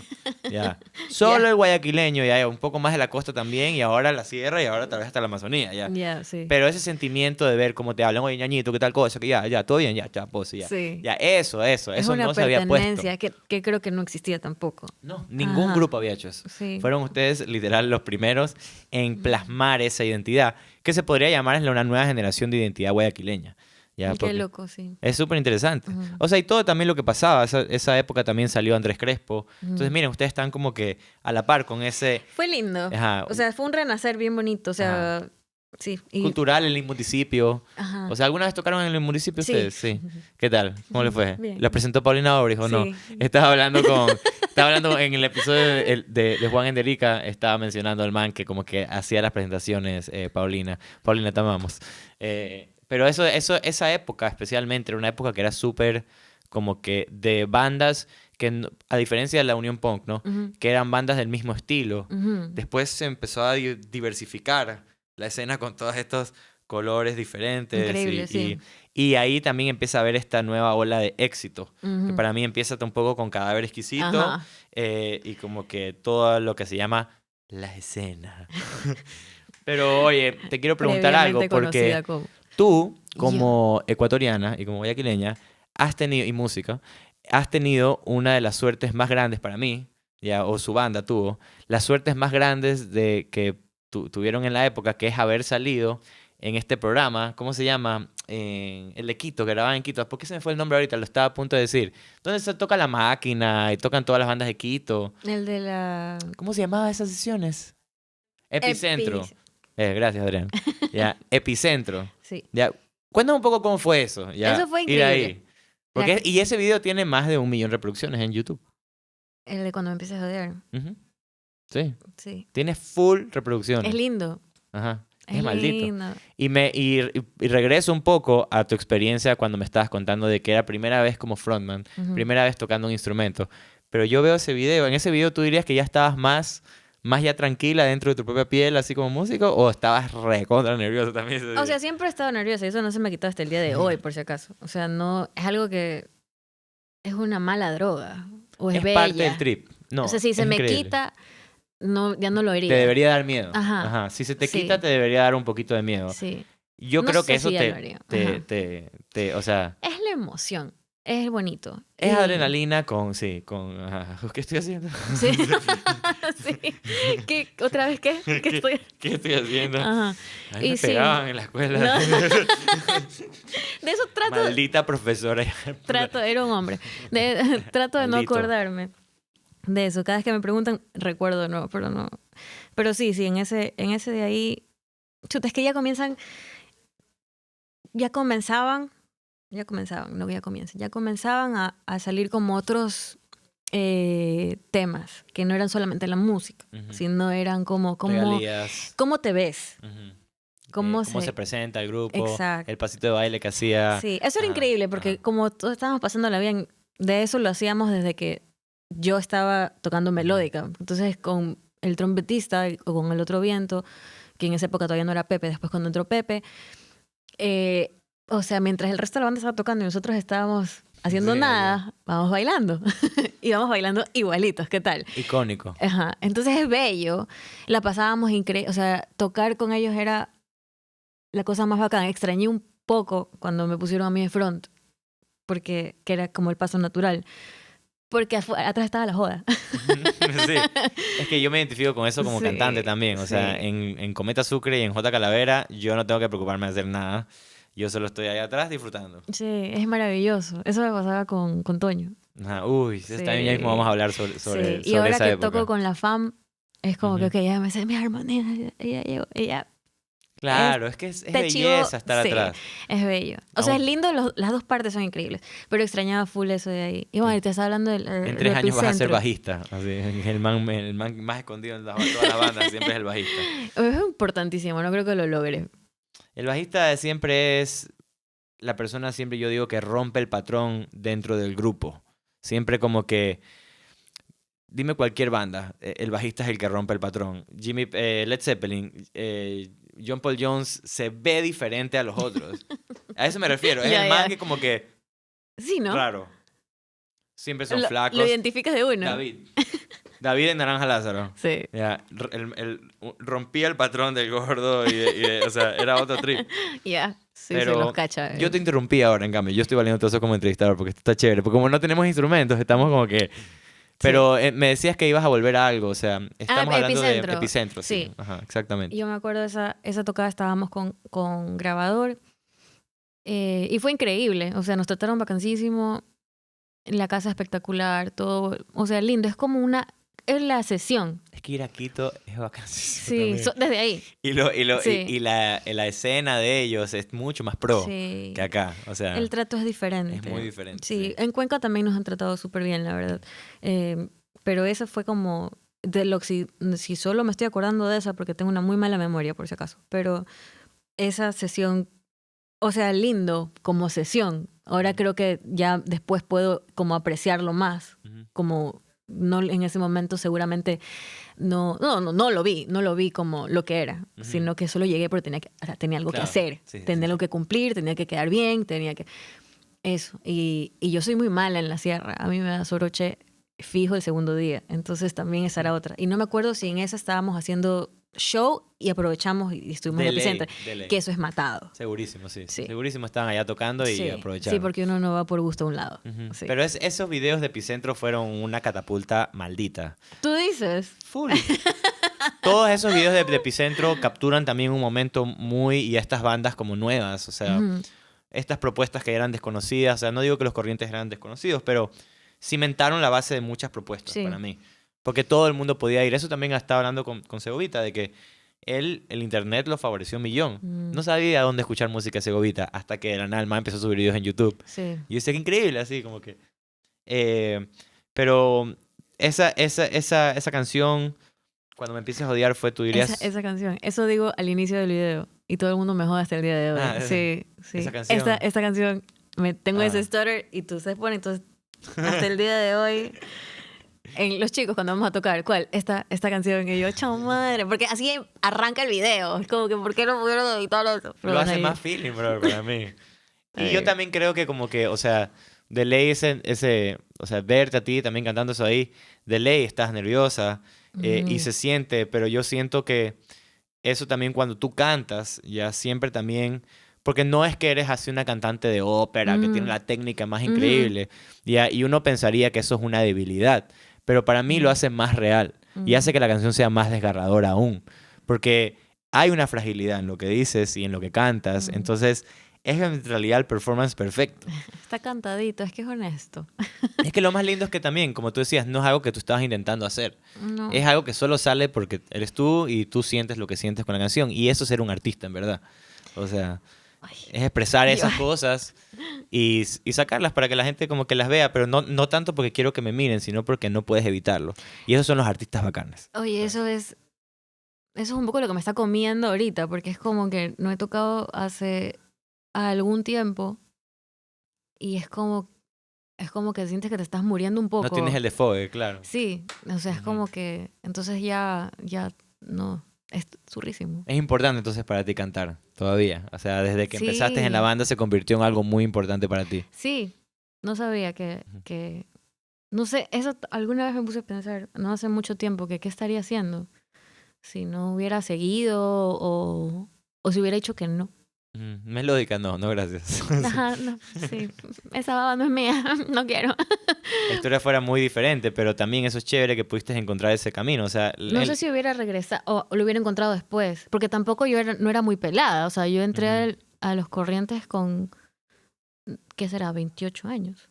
Ya. Solo Ya. el guayaquileño, ya, un poco más de la costa también, y ahora la sierra, y ahora tal vez hasta la Amazonía, ya. Ya, sí. Pero ese sentimiento de ver cómo te hablan, oye, ñañito, qué tal cosa, que ya, todo bien, ya, pues, ya. Sí. Ya, eso Es una no se había puesto. pertenencia que creo que no existía tampoco. No, ningún Ajá. grupo había hecho eso. Sí. Fueron ustedes, literal, los primeros en plasmar esa identidad, que se podría llamar una nueva generación de identidad guayaquileña. Ya, Qué porque loco, sí. es súper interesante. Ujú. O sea, y todo también lo que pasaba, esa época también salió Andrés Crespo. Entonces, Ujú. miren, ustedes están como que a la par con ese Fue lindo. Ajá. O sea, fue un renacer bien bonito. O sea, sí. cultural en el municipio. Ajá. O sea, ¿alguna vez tocaron en el municipio Sí. ustedes? Sí. ¿Qué tal? ¿Cómo le fue? Bien. ¿La presentó Paulina Obrich o no? Sí. Estaba hablando en el episodio de Juan Enderica, estaba mencionando al man que como que hacía las presentaciones, Paulina. Paulina, te amamos. Pero esa época especialmente era una época que era súper como que de bandas que, a diferencia de la Unión Punk, ¿no? Ujú. Que eran bandas del mismo estilo. Ujú. Después se empezó a diversificar la escena con todos estos colores diferentes. Increíble, sí. Y ahí también empieza a haber esta nueva ola de éxito. Que Ujú. para mí empieza un poco con Cadáver Exquisito Ajá. y como que todo lo que se llama La escena. Pero oye, te quiero preguntar algo, Previamente porque conocida como... tú, como ecuatoriana y como guayaquileña, has tenido, y música, has tenido una de las suertes más grandes para mí, ya, o su banda tuvo, las suertes más grandes de que tuvieron en la época, que es haber salido en este programa, ¿cómo se llama? El de Quito, que grababan en Quito. ¿Por qué se me fue el nombre ahorita? Lo estaba a punto de decir. Donde se toca La Máquina y tocan todas las bandas de Quito. El de la... ¿Cómo se llamaba esas sesiones? Epicentro. Epi... Gracias, Adrián. Ya, Epicentro. Sí. Ya, cuéntame un poco cómo fue eso. Ya, Eso fue ir ahí. increíble. Porque, y ese video tiene más de 1 millón de reproducciones en YouTube. El de cuando me empecé a joder. Ujú. Sí. Sí. Tiene full reproducciones. Es lindo. Ajá. Es maldito. lindo. Y regreso un poco a tu experiencia cuando me estabas contando de que era primera vez como frontman, primera vez tocando un instrumento. Pero yo veo ese video. En ese video tú dirías que ya estabas más ya tranquila dentro de tu propia piel, así como músico, o estabas recontra nervioso también ese día? O sea, siempre he estado nerviosa y eso no se me ha quitado hasta el día de hoy, por si acaso. O sea, no... Es algo que... Es una mala droga. O es bella. Parte del trip. No, o sea, si se es me increíble. quita, no, ya no lo haría. Te debería dar miedo. Ajá. Si se te Sí. quita, te debería dar un poquito de miedo. Sí. Yo No creo sé que eso si ya lo haría. o sea, Es la emoción. Es bonito. es Y- adrenalina con, ¿qué estoy haciendo? Sí. Sí. ¿Qué? ¿Otra vez qué? ¿Qué estoy? ¿Qué estoy haciendo? Ajá. A mí Y me sí. pegaban en la escuela. No. De eso trato, Maldita profesora. era un hombre. Trato de no Maldito. acordarme de eso. Cada vez que me preguntan, recuerdo de nuevo, pero no. Pero sí, en ese de ahí, chuta, es que ya comenzaban, ya comenzaban a salir como otros temas, que no eran solamente la música, Ujú. sino eran como Regalías. cómo te ves, Ujú. cómo se presenta el grupo, Exacto. el pasito de baile que hacía. Sí, eso era Ajá, increíble porque ajá. como todos estábamos pasándola bien, de eso lo hacíamos desde que yo estaba tocando melódica. Entonces con el trompetista o con el otro viento, que en esa época todavía no era Pepe, después cuando entró Pepe, o sea, mientras el resto de la banda estaba tocando y nosotros estábamos haciendo Sí, nada, vamos bailando. Y vamos bailando igualitos, ¿qué tal? Icónico. Ajá. Entonces es bello, la pasábamos increíble, o sea, tocar con ellos era la cosa más bacana. Extrañé un poco cuando me pusieron a mí de front, porque que era como el paso natural. Porque atrás estaba la joda. Sí. Es que yo me identifico con eso como Sí, cantante también. O sea, sí. en Cometa Sucre y en J Calavera, yo no tengo que preocuparme de hacer nada. Yo solo estoy ahí atrás disfrutando. Sí, es maravilloso. Eso me pasaba con Toño. Ajá. Uy, Sí. también ya mismo vamos a hablar sobre Sí. Y sobre ahora esa que época. toco con la FAM, es como Ujú. que ella me dice, mi armonía, ella llegó, ella Claro, es que es te chivo, belleza estar sí. atrás. es bello. O sea, Aún- es lindo, las dos partes son increíbles, pero extrañaba full eso de ahí. Y bueno, te estaba hablando del En 3 años vas a ser Epicentro. bajista. Así, el man más escondido en toda la banda siempre es el bajista. Es importantísimo, no creo que lo logre. El bajista siempre es la persona, siempre yo digo, que rompe el patrón dentro del grupo. Siempre como que, dime cualquier banda, el bajista es el que rompe el patrón. Led Zeppelin, John Paul Jones se ve diferente a los otros. A eso me refiero. Es Ya, el man ya. que como que, Sí, ¿no? raro. Siempre son flacos. Lo identificas de uno. David en Naranja Lázaro. Sí. Ya, rompía el patrón del gordo o sea, era otro trip. Ya. Sí, Pero se los cacha. yo te interrumpí ahora, en cambio. Yo estoy valiendo todo eso como entrevistador porque esto está chévere. Porque como no tenemos instrumentos, estamos como que... Pero me decías que ibas a volver a algo, o sea, estamos hablando Epicentro. de Epicentro. Sí. Sí. Ajá, exactamente. Yo me acuerdo de esa tocada, estábamos con grabador y fue increíble. O sea, nos trataron vacancísimo, la casa espectacular, todo. O sea, lindo. Es la sesión. Es que ir a Quito es vacaciones. Sí, desde ahí. Sí. Y la escena de ellos es mucho más pro Sí. que acá. O sea, El trato es diferente. es muy diferente. Sí, en Cuenca también nos han tratado súper bien, la verdad. Pero esa fue como... si solo me estoy acordando de esa, porque tengo una muy mala memoria, por si acaso. Pero esa sesión, o sea, lindo como sesión. Ahora creo que ya después puedo como apreciarlo más. Ujú. Como no en ese momento seguramente no lo vi como lo que era, Ujú. sino que solo llegué porque tenía algo Claro, que hacer, sí, tenía sí, algo que cumplir, tenía que quedar bien, eso. Y yo soy muy mala en la sierra, a mí me da soroche fijo el segundo día. Entonces también esa era otra. Y no me acuerdo si en esa estábamos haciendo show y aprovechamos y estuvimos en el epicentro. Que eso es matado. Segurísimo, sí. Segurísimo estaban allá tocando y aprovecharon. Sí, porque uno no va por gusto a un lado. Sí. Pero esos videos de Epicentro fueron una catapulta maldita. ¿Tú dices? Full. Todos esos videos de Epicentro capturan también un momento y estas bandas como nuevas, o sea, estas propuestas que eran desconocidas, o sea, no digo que los Corrientes eran desconocidos, pero cimentaron la base de muchas propuestas para mí. Porque todo el mundo podía ir. Eso también estaba hablando con Segovita, de que el internet lo favoreció un millón. No sabía dónde escuchar música Segovita hasta que de la nada el man empezó a subir videos en YouTube. Sí. Y yo sé que increíble, así como que... pero esa canción, cuando me empieces a odiar, tú dirías... Esa canción. Eso digo al inicio del video. Y todo el mundo me joda hasta el día de hoy. Sí. Esa canción. Esta canción. Tengo ese stutter y tú se pone. Entonces, hasta el día de hoy... En los chicos, cuando vamos a tocar, ¿cuál? Esta canción. Y yo, chao madre. Porque así arranca el video. Es como que, ¿por qué no pudieron editar eso? Lo hace más feeling, bro, para mí. Y yo también creo que como que, o sea, de ley o sea, verte a ti también cantando eso ahí, de ley estás nerviosa y se siente, pero yo siento que eso también cuando tú cantas, ya siempre también... Porque no es que eres así una cantante de ópera que tiene la técnica más increíble. Y uno pensaría que eso es una debilidad. Pero para mí lo hace más real. Y hace que la canción sea más desgarradora aún. Porque hay una fragilidad en lo que dices y en lo que cantas. Entonces, es en realidad el performance perfecto. Está cantadito, es que es honesto. Es que lo más lindo es que también, como tú decías, no es algo que tú estabas intentando hacer. No. Es algo que solo sale porque eres tú y tú sientes lo que sientes con la canción. Y eso es ser un artista, en verdad. O sea... es expresar esas cosas y sacarlas para que la gente como que las vea, pero no tanto porque quiero que me miren, sino porque no puedes evitarlo. Y esos son los artistas bacanes. Oye, eso es un poco lo que me está comiendo ahorita, porque es como que no he tocado hace algún tiempo y es como que sientes que te estás muriendo un poco. No tienes el desfogue, claro. Sí, o sea, es como que entonces ya no... Es surrísimo. Es importante entonces para ti cantar todavía. O sea, desde que empezaste en la banda se convirtió en algo muy importante para ti. Sí, no sabía que... No sé, eso alguna vez me puse a pensar, no hace mucho tiempo, que qué estaría haciendo si no hubiera seguido o si hubiera dicho que no. Melódica no gracias. Ajá, no, sí. Esa baba no es mía, no quiero. La historia fuera muy diferente, pero también eso es chévere que pudiste encontrar ese camino. O sea, no sé si hubiera regresado o lo hubiera encontrado después, porque tampoco yo no era muy pelada. O sea, yo entré a los Corrientes con, ¿qué será? 28 años,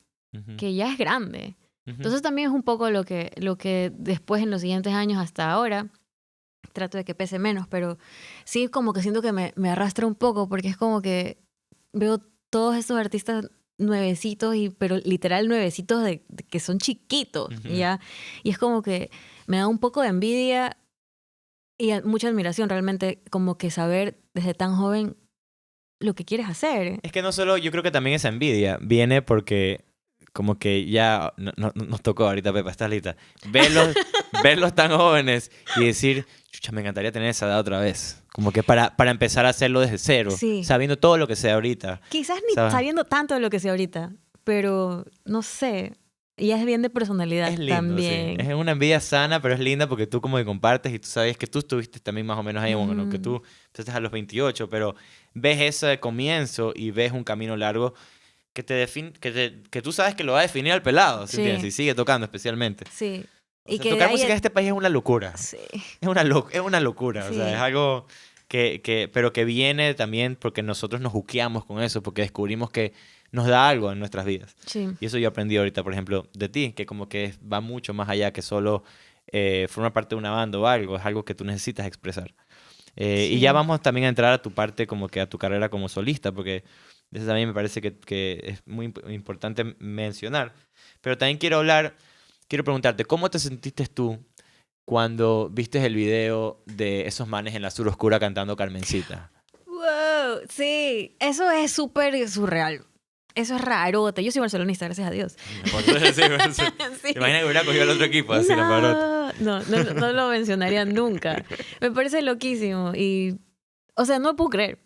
que ya es grande. Entonces también es un poco lo que después en los siguientes años hasta ahora trato de que pese menos, pero sí como que siento que me arrastra un poco porque es como que veo todos estos artistas nuevecitos, pero literal nuevecitos de que son chiquitos, ¿ya? Y es como que me da un poco de envidia y mucha admiración realmente, como que saber desde tan joven lo que quieres hacer. Es que no solo, yo creo que también esa envidia viene porque como que ya nos tocó ahorita, Pepa, estás lista. Verlos tan jóvenes y decir, chucha, me encantaría tener esa edad otra vez. Como que para empezar a hacerlo desde cero, sabiendo todo lo que sé ahorita. Quizás ni sabiendo tanto de lo que sé ahorita, pero no sé, ya es bien de personalidad es lindo, también. Sí. Es una envidia sana, pero es linda porque tú como que compartes y tú sabes que tú estuviste también más o menos ahí, bueno, que tú empezaste a los 28, pero ves ese comienzo y ves un camino largo que que tú sabes que lo va a definir al pelado, ¿sí entiendes? Y sigue tocando especialmente. Sí. O sea, tocar música en este país es una locura. Sí. Es una locura. Sí. O sea, es algo pero que viene también porque nosotros nos juqueamos con eso, porque descubrimos que nos da algo en nuestras vidas. Sí. Y eso yo aprendí ahorita, por ejemplo, de ti, que como que va mucho más allá que solo formar parte de una banda o algo. Es algo que tú necesitas expresar. Y ya vamos también a entrar a tu parte, como que a tu carrera como solista, porque eso también me parece que es muy importante mencionar. Pero también quiero preguntarte, ¿cómo te sentiste tú cuando viste el video de esos manes en la sur oscura cantando Carmencita? ¡Wow! Sí, eso es súper surreal. Eso es rarote. Yo soy barcelonista, gracias a Dios. Sí. ¿Te imaginas que hubiera cogido el otro equipo así, no lo mencionaría nunca. Me parece loquísimo y... O sea, no lo puedo creer.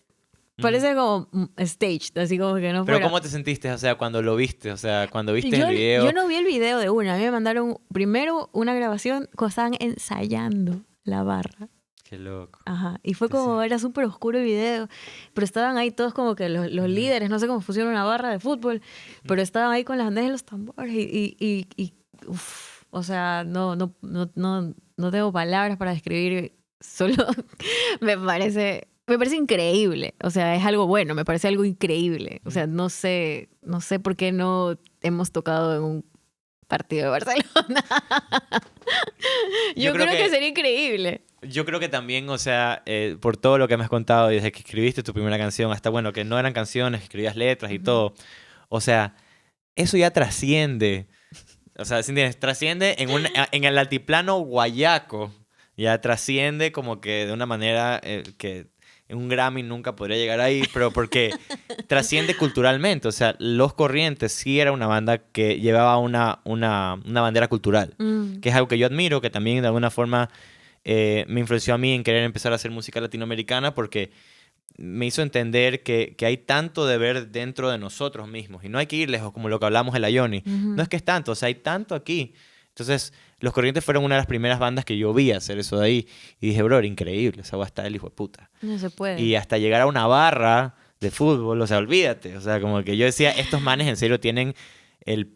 Parece como staged, así como que no Pero fuera. ¿cómo te sentiste, o sea, cuando lo viste? O sea, cuando viste el video. Yo no vi el video de una. A mí me mandaron primero una grabación cuando estaban ensayando la barra. Qué loco. Ajá. Y fue como, era súper oscuro el video. Pero estaban ahí todos como que los líderes, no sé cómo funciona una barra de fútbol, pero estaban ahí con las bandejas y los tambores. Uf, o sea, no tengo palabras para describir. Solo me parece increíble. O sea, es algo bueno, me parece algo increíble. O sea, no sé por qué no hemos tocado en un partido de Barcelona. Yo creo que sería increíble. Yo creo que también, o sea, por todo lo que me has contado desde que escribiste tu primera canción hasta, bueno, que no eran canciones, que escribías letras y todo. O sea, eso ya trasciende. O sea, ¿sí entiendes? Trasciende en el altiplano guayaco. Ya trasciende como que de una manera que en un Grammy nunca podría llegar ahí, pero porque trasciende culturalmente. O sea, Los Corrientes sí era una banda que llevaba una bandera cultural, que es algo que yo admiro, que también de alguna forma me influenció a mí en querer empezar a hacer música latinoamericana, porque me hizo entender que hay tanto de ver dentro de nosotros mismos y no hay que ir lejos, como lo que hablamos de la Yoni. No es que es tanto, o sea, hay tanto aquí. Entonces, Los Corrientes fueron una de las primeras bandas que yo vi hacer eso de ahí. Y dije, bro, increíble, esa está el hijo de puta. No se puede. Y hasta llegar a una barra de fútbol, o sea, olvídate. O sea, como que yo decía, estos manes en serio tienen el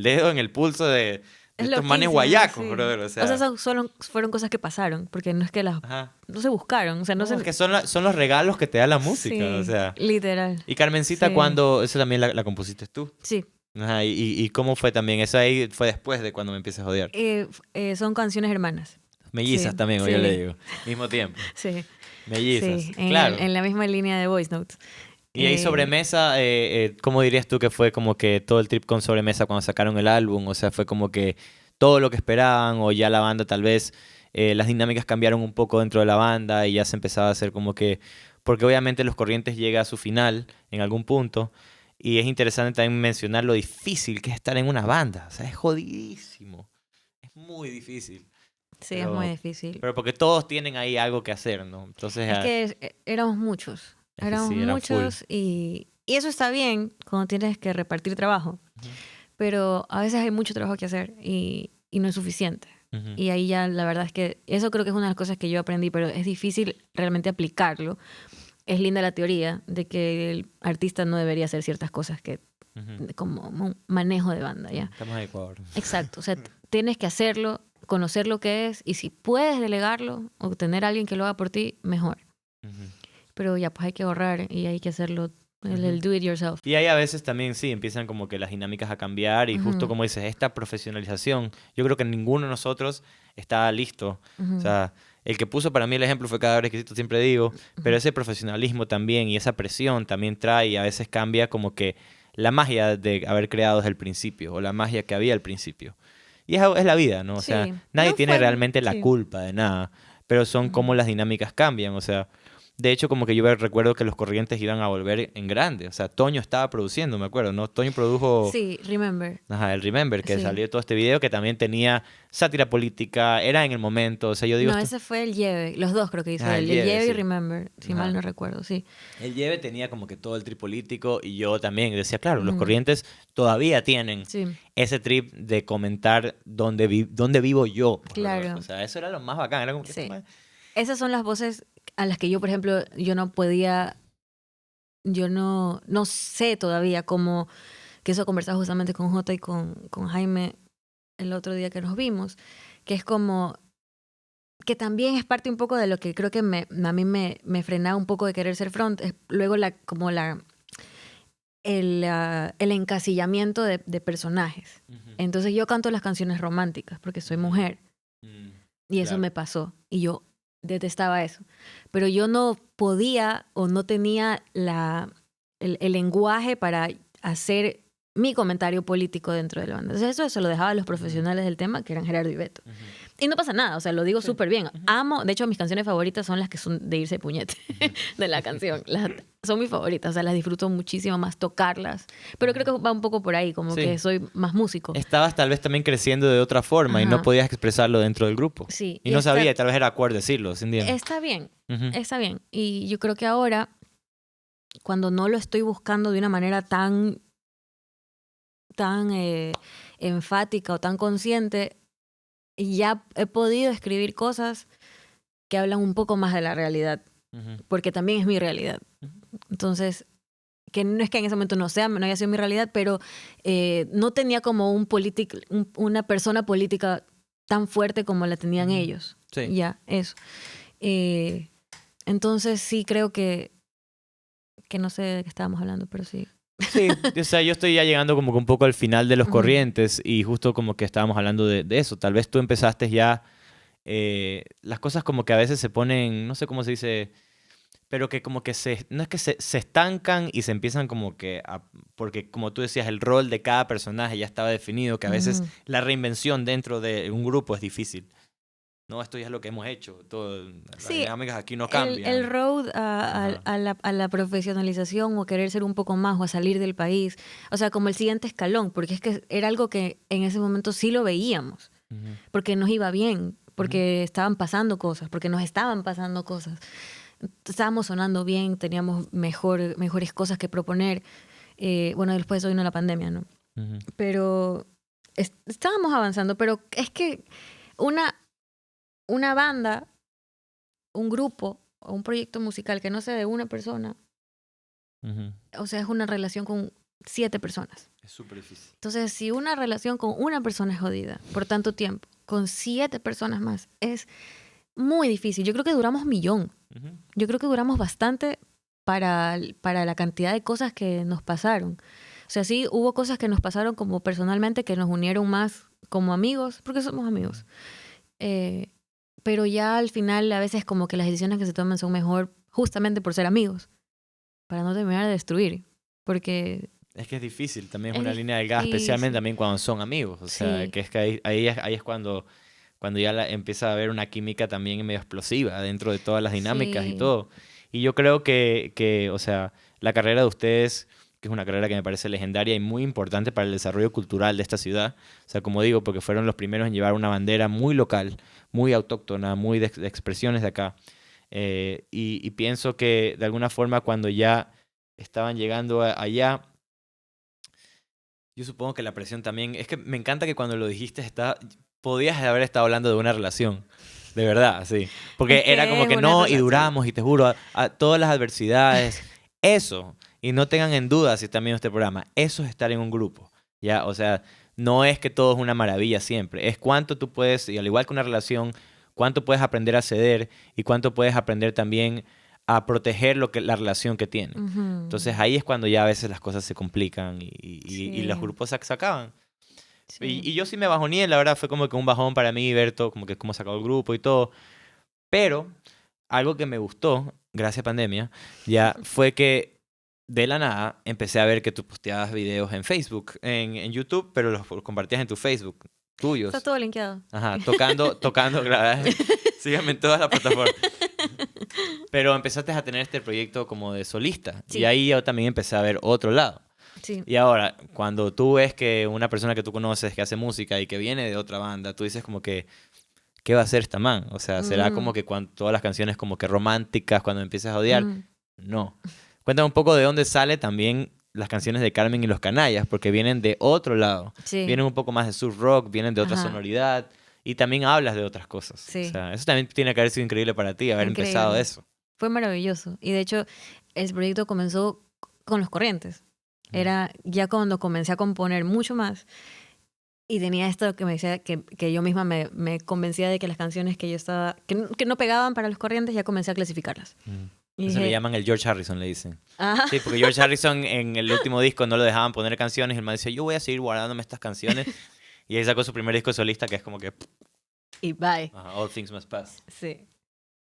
dedo en el pulso de estos manes guayacos, sí. Brother. O sea, fueron cosas que pasaron, porque no es que las... Ajá. No se buscaron. O sea, es que son los regalos que te da la música, sí, o sea. Literal. Y Carmencita, sí. ¿cuándo? Eso también la compusiste tú. Sí. Ajá, ¿y cómo fue también? Eso ahí fue después de cuando me empiezas a odiar. Son canciones hermanas. Mellizas también, sí. Yo le digo. Mismo tiempo. Sí. Mellizas, sí. claro. En la misma línea de Voice Notes. Y ahí Sobremesa, ¿cómo dirías tú que fue como que todo el trip con Sobremesa cuando sacaron el álbum? O sea, fue como que todo lo que esperaban, o ya la banda tal vez, las dinámicas cambiaron un poco dentro de la banda y ya se empezaba a hacer como que... Porque obviamente Los Corrientes llega a su final en algún punto. Y es interesante también mencionar lo difícil que es estar en una banda. O sea, es jodidísimo. Es muy difícil. Sí, es muy difícil. Pero porque todos tienen ahí algo que hacer, ¿no? Entonces, es que éramos muchos. Éramos muchos y eso está bien cuando tienes que repartir trabajo. Pero a veces hay mucho trabajo que hacer y no es suficiente. Y ahí ya la verdad es que eso creo que es una de las cosas que yo aprendí, pero es difícil realmente aplicarlo. Es linda la teoría de que el artista no debería hacer ciertas cosas que como un manejo de banda, ¿ya? Estamos en Ecuador. Exacto. O sea, tienes que hacerlo, conocer lo que es, y si puedes delegarlo o tener a alguien que lo haga por ti, mejor. Pero ya, pues hay que ahorrar y hay que hacerlo, el do it yourself. Y ahí a veces también sí, empiezan como que las dinámicas a cambiar y justo como dices, esta profesionalización, yo creo que ninguno de nosotros está listo. O sea, el que puso para mí el ejemplo fue Cadáver Exquisito, siempre digo, pero ese profesionalismo también y esa presión también trae y a veces cambia como que la magia de haber creado desde el principio o la magia que había al principio. Y es la vida, ¿no? O sea, nadie tiene realmente la culpa de nada, pero son como las dinámicas cambian, o sea... De hecho, como que yo recuerdo que Los Corrientes iban a volver en grande. O sea, Toño estaba produciendo, me acuerdo, ¿no? Toño produjo... Sí, Remember. Ajá, el Remember, que salió todo este video, que también tenía sátira política, era en el momento. O sea, yo digo... No, ese fue el Lleve. Los dos creo que hizo. El Lleve y Remember, si mal no recuerdo, sí. El Lleve tenía como que todo el trip político y yo también decía, claro, Los Corrientes todavía tienen ese trip de comentar dónde vivo yo. Claro. O sea, eso era lo más bacán. Era como que esas son las voces a las que yo, por ejemplo, yo no sé todavía cómo, que eso conversaba justamente con Jota y con Jaime el otro día que nos vimos, que es como, que también es parte un poco de lo que creo que a mí me frenaba un poco de querer ser front, es luego el encasillamiento de personajes. Entonces yo canto las canciones románticas porque soy mujer y eso me pasó y yo detestaba eso, pero yo no podía o no tenía el lenguaje para hacer mi comentario político dentro de la banda. Entonces eso se lo dejaba a los profesionales del tema, que eran Gerardo y Beto. Y no pasa nada, o sea, lo digo súper bien. Amo, de hecho mis canciones favoritas son las que son de irse de puñete de la canción. Son mis favoritas, o sea, las disfruto muchísimo más tocarlas. Pero creo que va un poco por ahí, como que soy más músico. Estabas tal vez también creciendo de otra forma y no podías expresarlo dentro del grupo. Sí. Y no sabía, tal vez era acuerdo decirlo, ¿sí entiendes? Está bien, está bien. Y yo creo que ahora cuando no lo estoy buscando de una manera tan enfática o tan consciente, ya he podido escribir cosas que hablan un poco más de la realidad, porque también es mi realidad. Entonces, que no es que en ese momento no haya sido mi realidad, pero no tenía como una persona política tan fuerte como la tenían ellos. Sí. Ya, eso. Entonces sí creo que no sé de qué estábamos hablando, pero sí. Sí, o sea, yo estoy ya llegando como que un poco al final de los corrientes y justo como que estábamos hablando de eso. Tal vez tú empezaste ya, las cosas como que a veces se ponen, no sé cómo se dice, pero que como que no es que se estancan y se empiezan como que porque como tú decías, el rol de cada personaje ya estaba definido, que a veces la reinvención dentro de un grupo es difícil. No, esto ya es lo que hemos hecho. Las dinámicas aquí no cambian. El road a la profesionalización o querer ser un poco más o a salir del país. O sea, como el siguiente escalón, porque es que era algo que en ese momento sí lo veíamos. Porque nos iba bien, porque estaban pasando cosas, porque nos estaban pasando cosas. Estábamos sonando bien, teníamos mejores cosas que proponer. Bueno, después vino la pandemia, ¿no? Pero estábamos avanzando, pero es que una banda, un grupo o un proyecto musical que no sea de una persona, o sea, es una relación con 7 personas. Es súper difícil. Entonces, si una relación con una persona es jodida por tanto tiempo, con 7 personas más, es muy difícil. Yo creo que duramos 1,000,000. Yo creo que duramos bastante para la cantidad de cosas que nos pasaron. O sea, sí, hubo cosas que nos pasaron como personalmente que nos unieron más como amigos, porque somos amigos. Pero ya al final a veces como que las decisiones que se toman son mejor justamente por ser amigos, para no terminar de destruir, porque... Es que es difícil, también es una línea delgada, especialmente también cuando son amigos, o sea, que es que ahí es cuando ya empieza a haber una química también medio explosiva dentro de todas las dinámicas y todo. Y yo creo que, o sea, la carrera de ustedes, que es una carrera que me parece legendaria y muy importante para el desarrollo cultural de esta ciudad, o sea, como digo, porque fueron los primeros en llevar una bandera muy local, muy autóctona, muy de expresiones de acá. Y pienso que de alguna forma cuando ya estaban llegando allá, yo supongo que la presión también, es que me encanta que cuando lo dijiste podías haber estado hablando de una relación, de verdad, sí. Porque era como que no, relación. Y duramos, y te juro, a todas las adversidades, eso, y no tengan en duda si están viendo este programa, eso es estar en un grupo, ¿ya? O sea, no es que todo es una maravilla siempre, es cuánto tú puedes, y al igual que una relación, cuánto puedes aprender a ceder y cuánto puedes aprender también a proteger la relación que tienen. Entonces ahí es cuando ya a veces las cosas se complican y los grupos se acaban. Sí. Y yo sí me bajoné, la verdad fue como que un bajón para mí ver todo, como que cómo sacó el grupo y todo. Pero algo que me gustó, gracias a pandemia, ya fue que de la nada empecé a ver que tú posteabas videos en Facebook, en YouTube, pero los compartías en tu Facebook, tuyos. Está todo linkeado. Ajá, tocando, síganme en todas las plataformas. Pero empezaste a tener este proyecto como de solista. Sí. Y ahí yo también empecé a ver otro lado. Sí. Y ahora, cuando tú ves que una persona que tú conoces que hace música y que viene de otra banda, tú dices como que, ¿qué va a hacer esta man? O sea, ¿será como que todas las canciones como que románticas cuando empiezas a odiar? No. Cuéntame un poco de dónde sale también las canciones de Carmen y los Canallas, porque vienen de otro lado. Sí. Vienen un poco más de surf rock, vienen de otra sonoridad y también hablas de otras cosas. Sí. O sea, eso también tiene que haber sido increíble para ti, haber empezado eso. Fue maravilloso. Y de hecho, el proyecto comenzó con Los Corrientes. Era ya cuando comencé a componer mucho más. Y tenía esto que me decía que yo misma me convencía de que las canciones que yo estaba... que no pegaban para Los Corrientes, ya comencé a clasificarlas. Y eso le llaman el George Harrison, le dicen. Ajá. Sí, porque George Harrison en el último disco no lo dejaban poner canciones. Y el man decía, yo voy a seguir guardándome estas canciones. Y ahí sacó su primer disco solista, que es como que... Y bye. All Things Must Pass. Sí.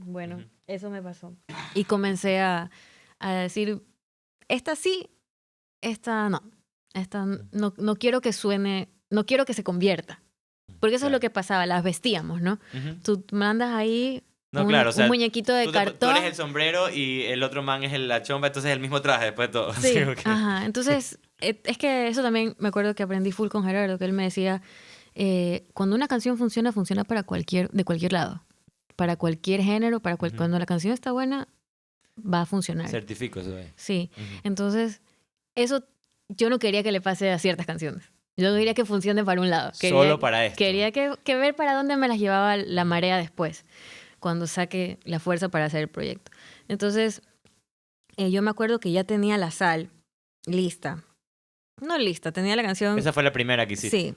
Bueno, eso me pasó. Y comencé a decir, esta sí, esta no. Esta no quiero que suene, no quiero que se convierta. Porque eso es lo que pasaba, las vestíamos, ¿no? Tú mandas ahí un muñequito de cartón. Tú eres el sombrero y el otro man es la chomba, entonces es el mismo traje después de todo. Sí, ajá. Entonces, es que eso también me acuerdo que aprendí full con Gerardo, que él me decía, cuando una canción funciona de cualquier lado. Para cualquier género, cuando la canción está buena, va a funcionar. Certifico eso. Sí. Entonces, eso yo no quería que le pase a ciertas canciones. Yo quería que funcione para un lado. Solo para esto. Quería que ver para dónde me las llevaba la marea después, cuando saque la fuerza para hacer el proyecto. Entonces, yo me acuerdo que ya tenía la sal lista. No lista, tenía la canción... Esa fue la primera que hiciste.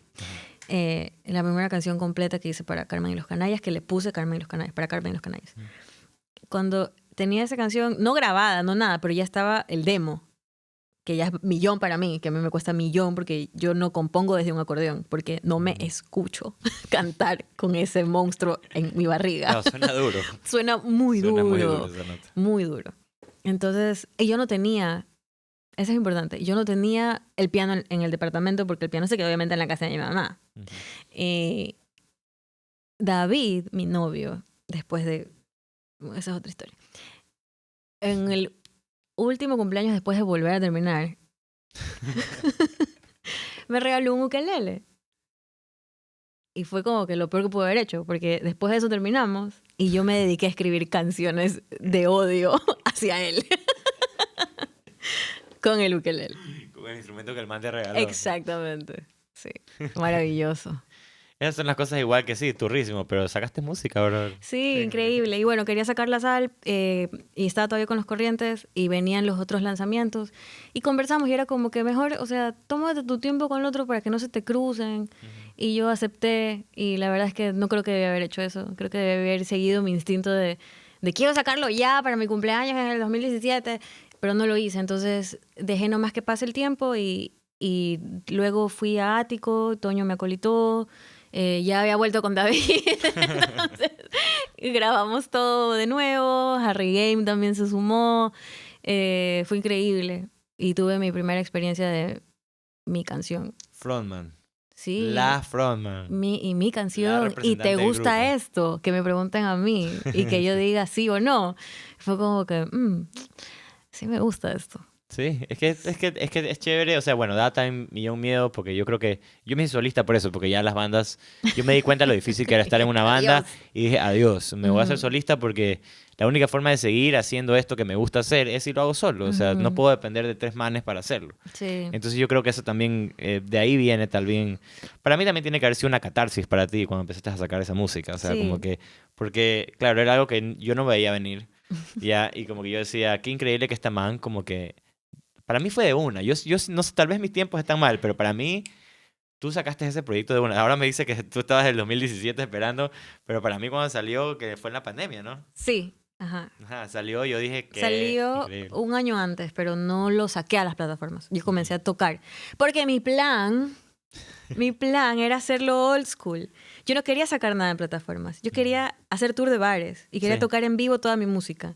Sí. La primera canción completa que hice para Carmen y los Canallas, que le puse Carmen y los Canallas, para Carmen y los Canallas. Cuando tenía esa canción, no grabada, no nada, pero ya estaba el demo, que ya es millón para mí, que a mí me cuesta millón porque yo no compongo desde un acordeón, porque no me escucho cantar con ese monstruo en mi barriga. No, suena duro. Suena muy duro. Esa nota. Muy duro. Entonces, y yo no tenía, eso es importante, yo no tenía el piano en el departamento porque el piano se quedó obviamente en la casa de mi mamá. David, mi novio, después de... Esa es otra historia. En el último cumpleaños después de volver a terminar, me regaló un ukelele. Y fue como que lo peor que pude haber hecho, porque después de eso terminamos y yo me dediqué a escribir canciones de odio hacia él. Con el ukelele. Con el instrumento que el man te regaló. Exactamente. Sí. Maravilloso. Esas son las cosas igual que sí, turrísimo, pero sacaste música, bro. Sí, increíble. Y bueno, quería sacar la sal y estaba todavía con los corrientes y venían los otros lanzamientos y conversamos y era como que mejor, o sea, tómate tu tiempo con el otro para que no se te crucen. Y yo acepté y la verdad es que no creo que debía haber hecho eso. Creo que debía haber seguido mi instinto de quiero sacarlo ya para mi cumpleaños en el 2017, pero no lo hice. Entonces dejé nomás que pase el tiempo y luego fui a Ático, Toño me acolitó. Ya había vuelto con David. Entonces, grabamos todo de nuevo. Harry Game también se sumó. Fue increíble. Y tuve mi primera experiencia de mi canción. Frontman. Sí. La frontman. Mi canción. Y te gusta esto. Que me pregunten a mí. Y que yo diga sí o no. Fue como que, sí me gusta esto. Sí, es que es chévere, o sea, bueno, da también millón miedo porque yo creo que yo me hice solista por eso, porque ya las bandas, yo me di cuenta de lo difícil que era estar en una banda y dije, adiós, me voy a hacer solista porque la única forma de seguir haciendo esto que me gusta hacer es si lo hago solo, o sea, no puedo depender de 3 manes para hacerlo. Sí. Entonces yo creo que eso también, de ahí viene también, para mí también tiene que haber sido una catarsis para ti cuando empezaste a sacar esa música, o sea, como que, porque claro, era algo que yo no veía venir, ya, y como que yo decía, qué increíble que esta man como que para mí fue de una. Yo no sé, tal vez mis tiempos están mal, pero para mí, tú sacaste ese proyecto de una. Ahora me dice que tú estabas en el 2017 esperando, pero para mí cuando salió, que fue en la pandemia, ¿no? Sí, ajá. Salió, yo dije que... Salió increíble. un año antes, pero no lo saqué a las plataformas. Yo comencé a tocar. Porque mi plan era hacerlo old school. Yo no quería sacar nada en plataformas. Yo quería hacer tour de bares y quería tocar en vivo toda mi música.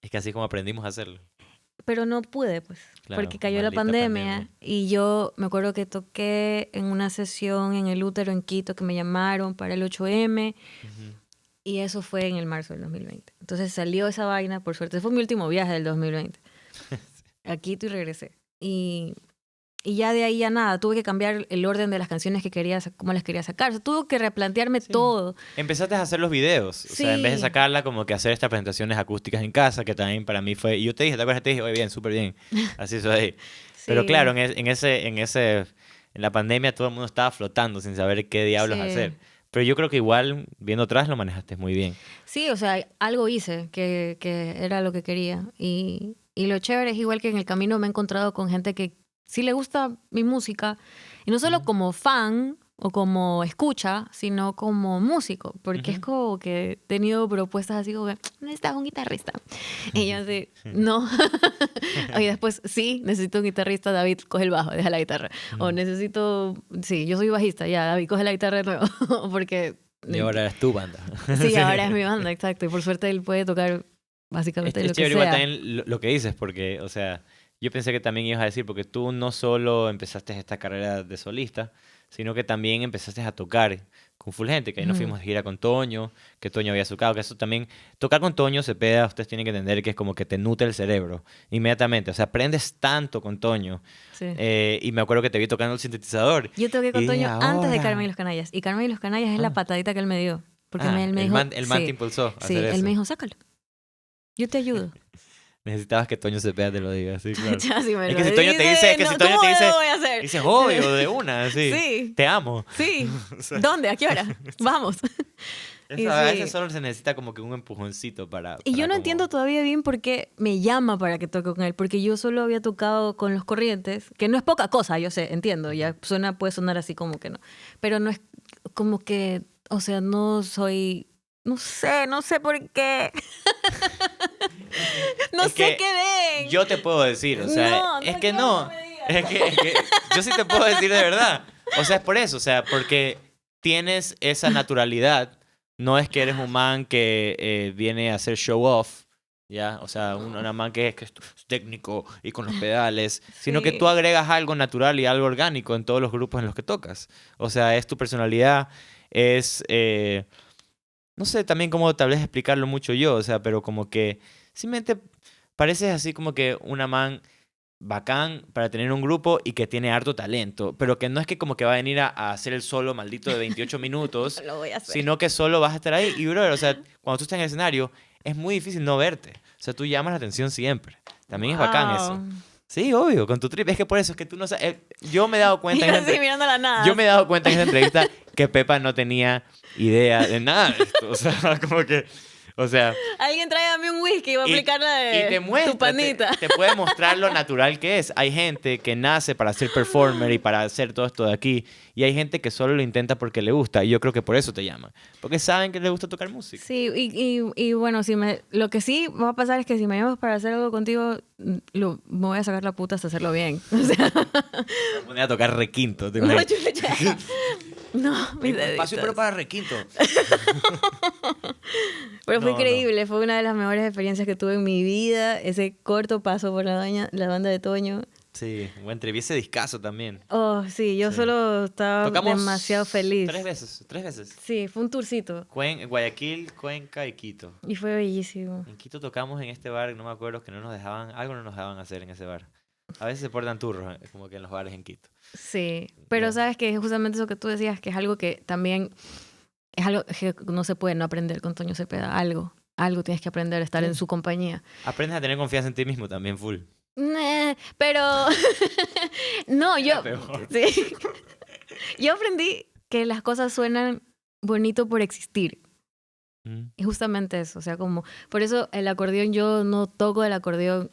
Es que así como aprendimos a hacerlo. Pero no pude, pues, Claro, porque cayó la pandemia y yo me acuerdo que toqué en una sesión en el Útero en Quito que me llamaron para el 8M y eso fue en el marzo del 2020. Entonces salió esa vaina, por suerte, fue mi último viaje del 2020 a Quito y regresé. Y ya de ahí ya nada, tuve que cambiar el orden de las canciones que quería, cómo las quería sacar. O sea, tuve que replantearme todo. Empezaste a hacer los videos. O sea, en vez de sacarla, como que hacer estas presentaciones acústicas en casa, que también para mí fue... Y yo te dije, ¿te acuerdas? Te dije, oye, bien, súper bien. Así eso ahí. Pero claro, en la pandemia todo el mundo estaba flotando sin saber qué diablos hacer. Pero yo creo que igual, viendo atrás, lo manejaste muy bien. Sí, o sea, algo hice que era lo que quería. Y lo chévere es igual que en el camino me he encontrado con gente que sí le gusta mi música, y no solo como fan o como escucha, sino como músico, porque es como que he tenido propuestas así como que, necesitas un guitarrista. Y yo así, no. Y después, sí, necesito un guitarrista, David, coge el bajo, deja la guitarra. O necesito, sí, yo soy bajista, ya, David, coge la guitarra de nuevo, porque... Y ahora es tu banda. Sí, ahora es mi banda, exacto, y por suerte él puede tocar básicamente lo que sea. Es chévere igual también lo que dices, porque, o sea... Yo pensé que también ibas a decir, porque tú no solo empezaste esta carrera de solista, sino que también empezaste a tocar con full gente, que ahí nos fuimos de gira con Toño, que Toño había sacado, que eso también, tocar con Toño Cepeda, ustedes tienen que entender que es como que te nutre el cerebro inmediatamente, o sea, aprendes tanto con Toño, y me acuerdo que te vi tocando el sintetizador. Yo toqué con Toño antes de Carmen y los Canallas, y Carmen y los Canallas es la patadita que él me dio, porque él me dijo... El man te impulsó a hacer eso. Él me dijo, sácalo. Yo te ayudo. Necesitabas que Toño Cepeda te lo diga, sí, claro. Ya, si me Es lo que si Toño te dice, es que no, si Toño ¿cómo te dice, lo voy a hacer? dices, obvio, de una, sí. Sí. Te amo. Sí. O sea, ¿Dónde? ¿A qué hora? Vamos. Y a sí. veces solo se necesita como que un empujoncito para... Y yo no como- entiendo todavía bien por qué me llama para que toque con él, porque yo solo había tocado con Los Corrientes, que no es poca cosa, yo sé, entiendo, ya puede sonar así como que no, pero no es como que, o sea, no soy, no sé por qué. No Es sé que qué ven. Yo te puedo decir, o sea, No, es no que quiero no. que me digas. Es que yo sí te puedo decir de verdad. O sea, es por eso, o sea, porque tienes esa naturalidad. No es que eres un man que viene a hacer show off, ¿ya? O sea, una man que es técnico y con los pedales, sino que Sí. tú agregas algo natural y algo orgánico en todos los grupos en los que tocas. O sea, es tu personalidad, es... no sé también cómo tal vez explicarlo mucho yo, o sea, pero como que simplemente pareces así como que una man bacán para tener un grupo y que tiene harto talento, pero que no es que como que va a venir a hacer el solo maldito de 28 minutos, Lo voy a hacer. sino que solo vas a estar ahí. Y, brother, o sea, cuando tú estás en el escenario, es muy difícil no verte. O sea, tú llamas la atención siempre. También es bacán eso. Wow. Sí, obvio, con tu trip. Es que por eso es que tú no sabes... yo me he dado Y cuenta... yo en esta- así mirando la nada. yo me he dado cuenta en esta entrevista que Pepa no tenía idea de nada de esto. O sea, como que... O sea... Alguien tráigame un whisky y voy a aplicar la de y te muestra, tu panita. te puede mostrar lo natural que es. Hay gente que nace para ser performer y para hacer todo esto de aquí. Y hay gente que solo lo intenta porque le gusta. Y yo creo que por eso te llaman. Porque saben que le gusta tocar música. Sí, y bueno, lo que sí va a pasar es que si me llamas para hacer algo contigo, me voy a sacar la puta hasta hacerlo bien. O sea, Me voy a tocar requinto. ¿te no, imaginas? chucha. No, mis Espacio pero deditos. para requinto. Pero fue No, increíble, fue una de las mejores experiencias que tuve en mi vida. Ese corto paso por la banda de Toño. Sí, buen trip. Y ese discazo también. Oh, sí, yo Sí. solo estaba Tocamos demasiado feliz. 3 veces. 3 veces. Sí, fue un tourcito Guayaquil, Cuenca y Quito. y fue bellísimo. En Quito tocamos en este bar, no me acuerdo, que no nos dejaban, algo no nos dejaban hacer en ese bar. A veces se portan turros, como que en los bares en Quito. Sí, pero Ya. sabes que justamente eso que tú decías, que es algo que también es algo que no se puede no aprender con Toño Cepeda. Algo tienes que aprender, estar en su compañía. Aprendes a tener confianza en ti mismo también, full. Pero no, yo Peor. sí. Yo aprendí que las cosas suenan bonito por existir. Mm. Y justamente eso, o sea, como por eso el acordeón, yo no toco el acordeón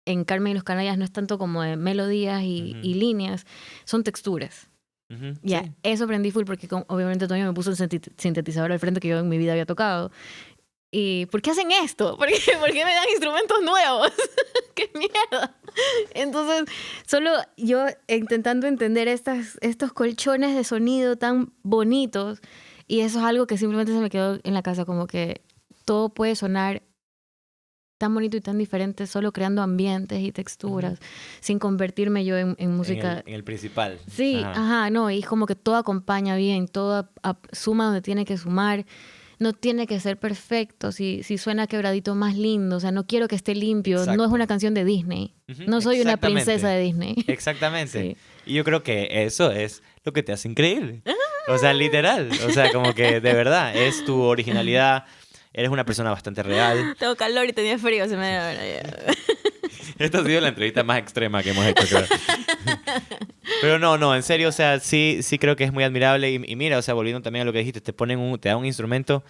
en Carmen y los Canallas, no es tanto como de melodías y líneas, son texturas. Ujú, Ya, sí. eso aprendí full porque obviamente Toño me puso un sintetizador al frente que yo en mi vida había tocado. ¿Y por qué hacen esto? ¿Por qué me dan instrumentos nuevos? ¡Qué mierda! Entonces, solo yo intentando entender estos colchones de sonido tan bonitos, y eso es algo que simplemente se me quedó en la casa, como que todo puede sonar tan bonito y tan diferente solo creando ambientes y texturas, sin convertirme yo en música. En el principal. Sí, Ajá. ajá, no, y es como que todo acompaña bien, todo suma donde tiene que sumar, no tiene que ser perfecto, si suena quebradito más lindo, o sea, no quiero que esté limpio, no es Exacto. una canción de Disney, Ujú, no soy una exactamente. princesa de Disney. Exactamente. Sí. Y yo creo que eso es lo que te hace increíble. O sea, literal. O sea, como que de verdad, es tu originalidad. Eres una persona bastante real. Tengo calor y tenía frío, se me... Esta ha sido la entrevista más extrema que hemos hecho, creo. Pero no, en serio, o sea, sí creo que es muy admirable. Y mira, o sea, volviendo también a lo que dijiste, te dan un instrumento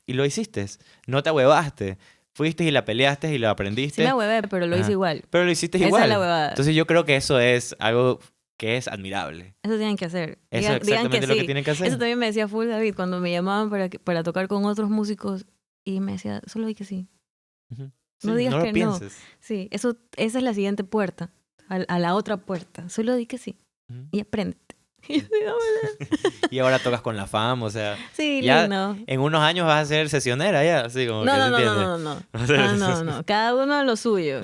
y lo hiciste. No te ahuevaste. Fuiste y la peleaste y lo aprendiste. Sí me huevé, pero lo hice Ajá. igual. Pero lo hiciste Esa igual. es la huevada. Entonces yo creo que eso es algo que es admirable. Eso tienen que hacer. Eso es exactamente lo que tienen que hacer. Eso también me decía full David cuando me llamaban para tocar con otros músicos y me decía, solo di que sí. Ujú. No Sí, digas no que lo pienses. Sí, esa es la siguiente puerta, a la otra puerta. Solo di que sí Ujú. y apréndete. Y yo, sí, Y ahora tocas con la fama, o sea, sí, ya lindo. en unos años vas a ser sesionera ya, así como que se entiende. No. Cada uno lo suyo.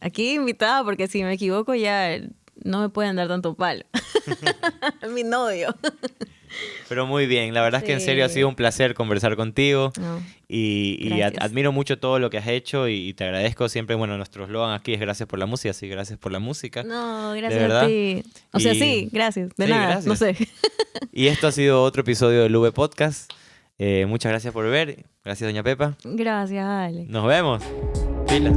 Aquí invitada porque si me equivoco ya no me pueden dar tanto palo. Mi novio. Pero muy bien, la verdad es que en Sí. serio ha sido un placer conversar contigo No. y Gracias. admiro mucho todo lo que has hecho y te agradezco siempre, bueno, nuestro eslogan aquí es gracias por la música, sí, gracias por la música. No, ¿De gracias verdad? a ti. O sea, Y- sí, gracias. De Sí, nada, gracias. no sé. Y esto ha sido otro episodio del V Podcast. Muchas gracias por ver. Gracias, doña Pepa. Gracias, Ale. Nos vemos. Pila.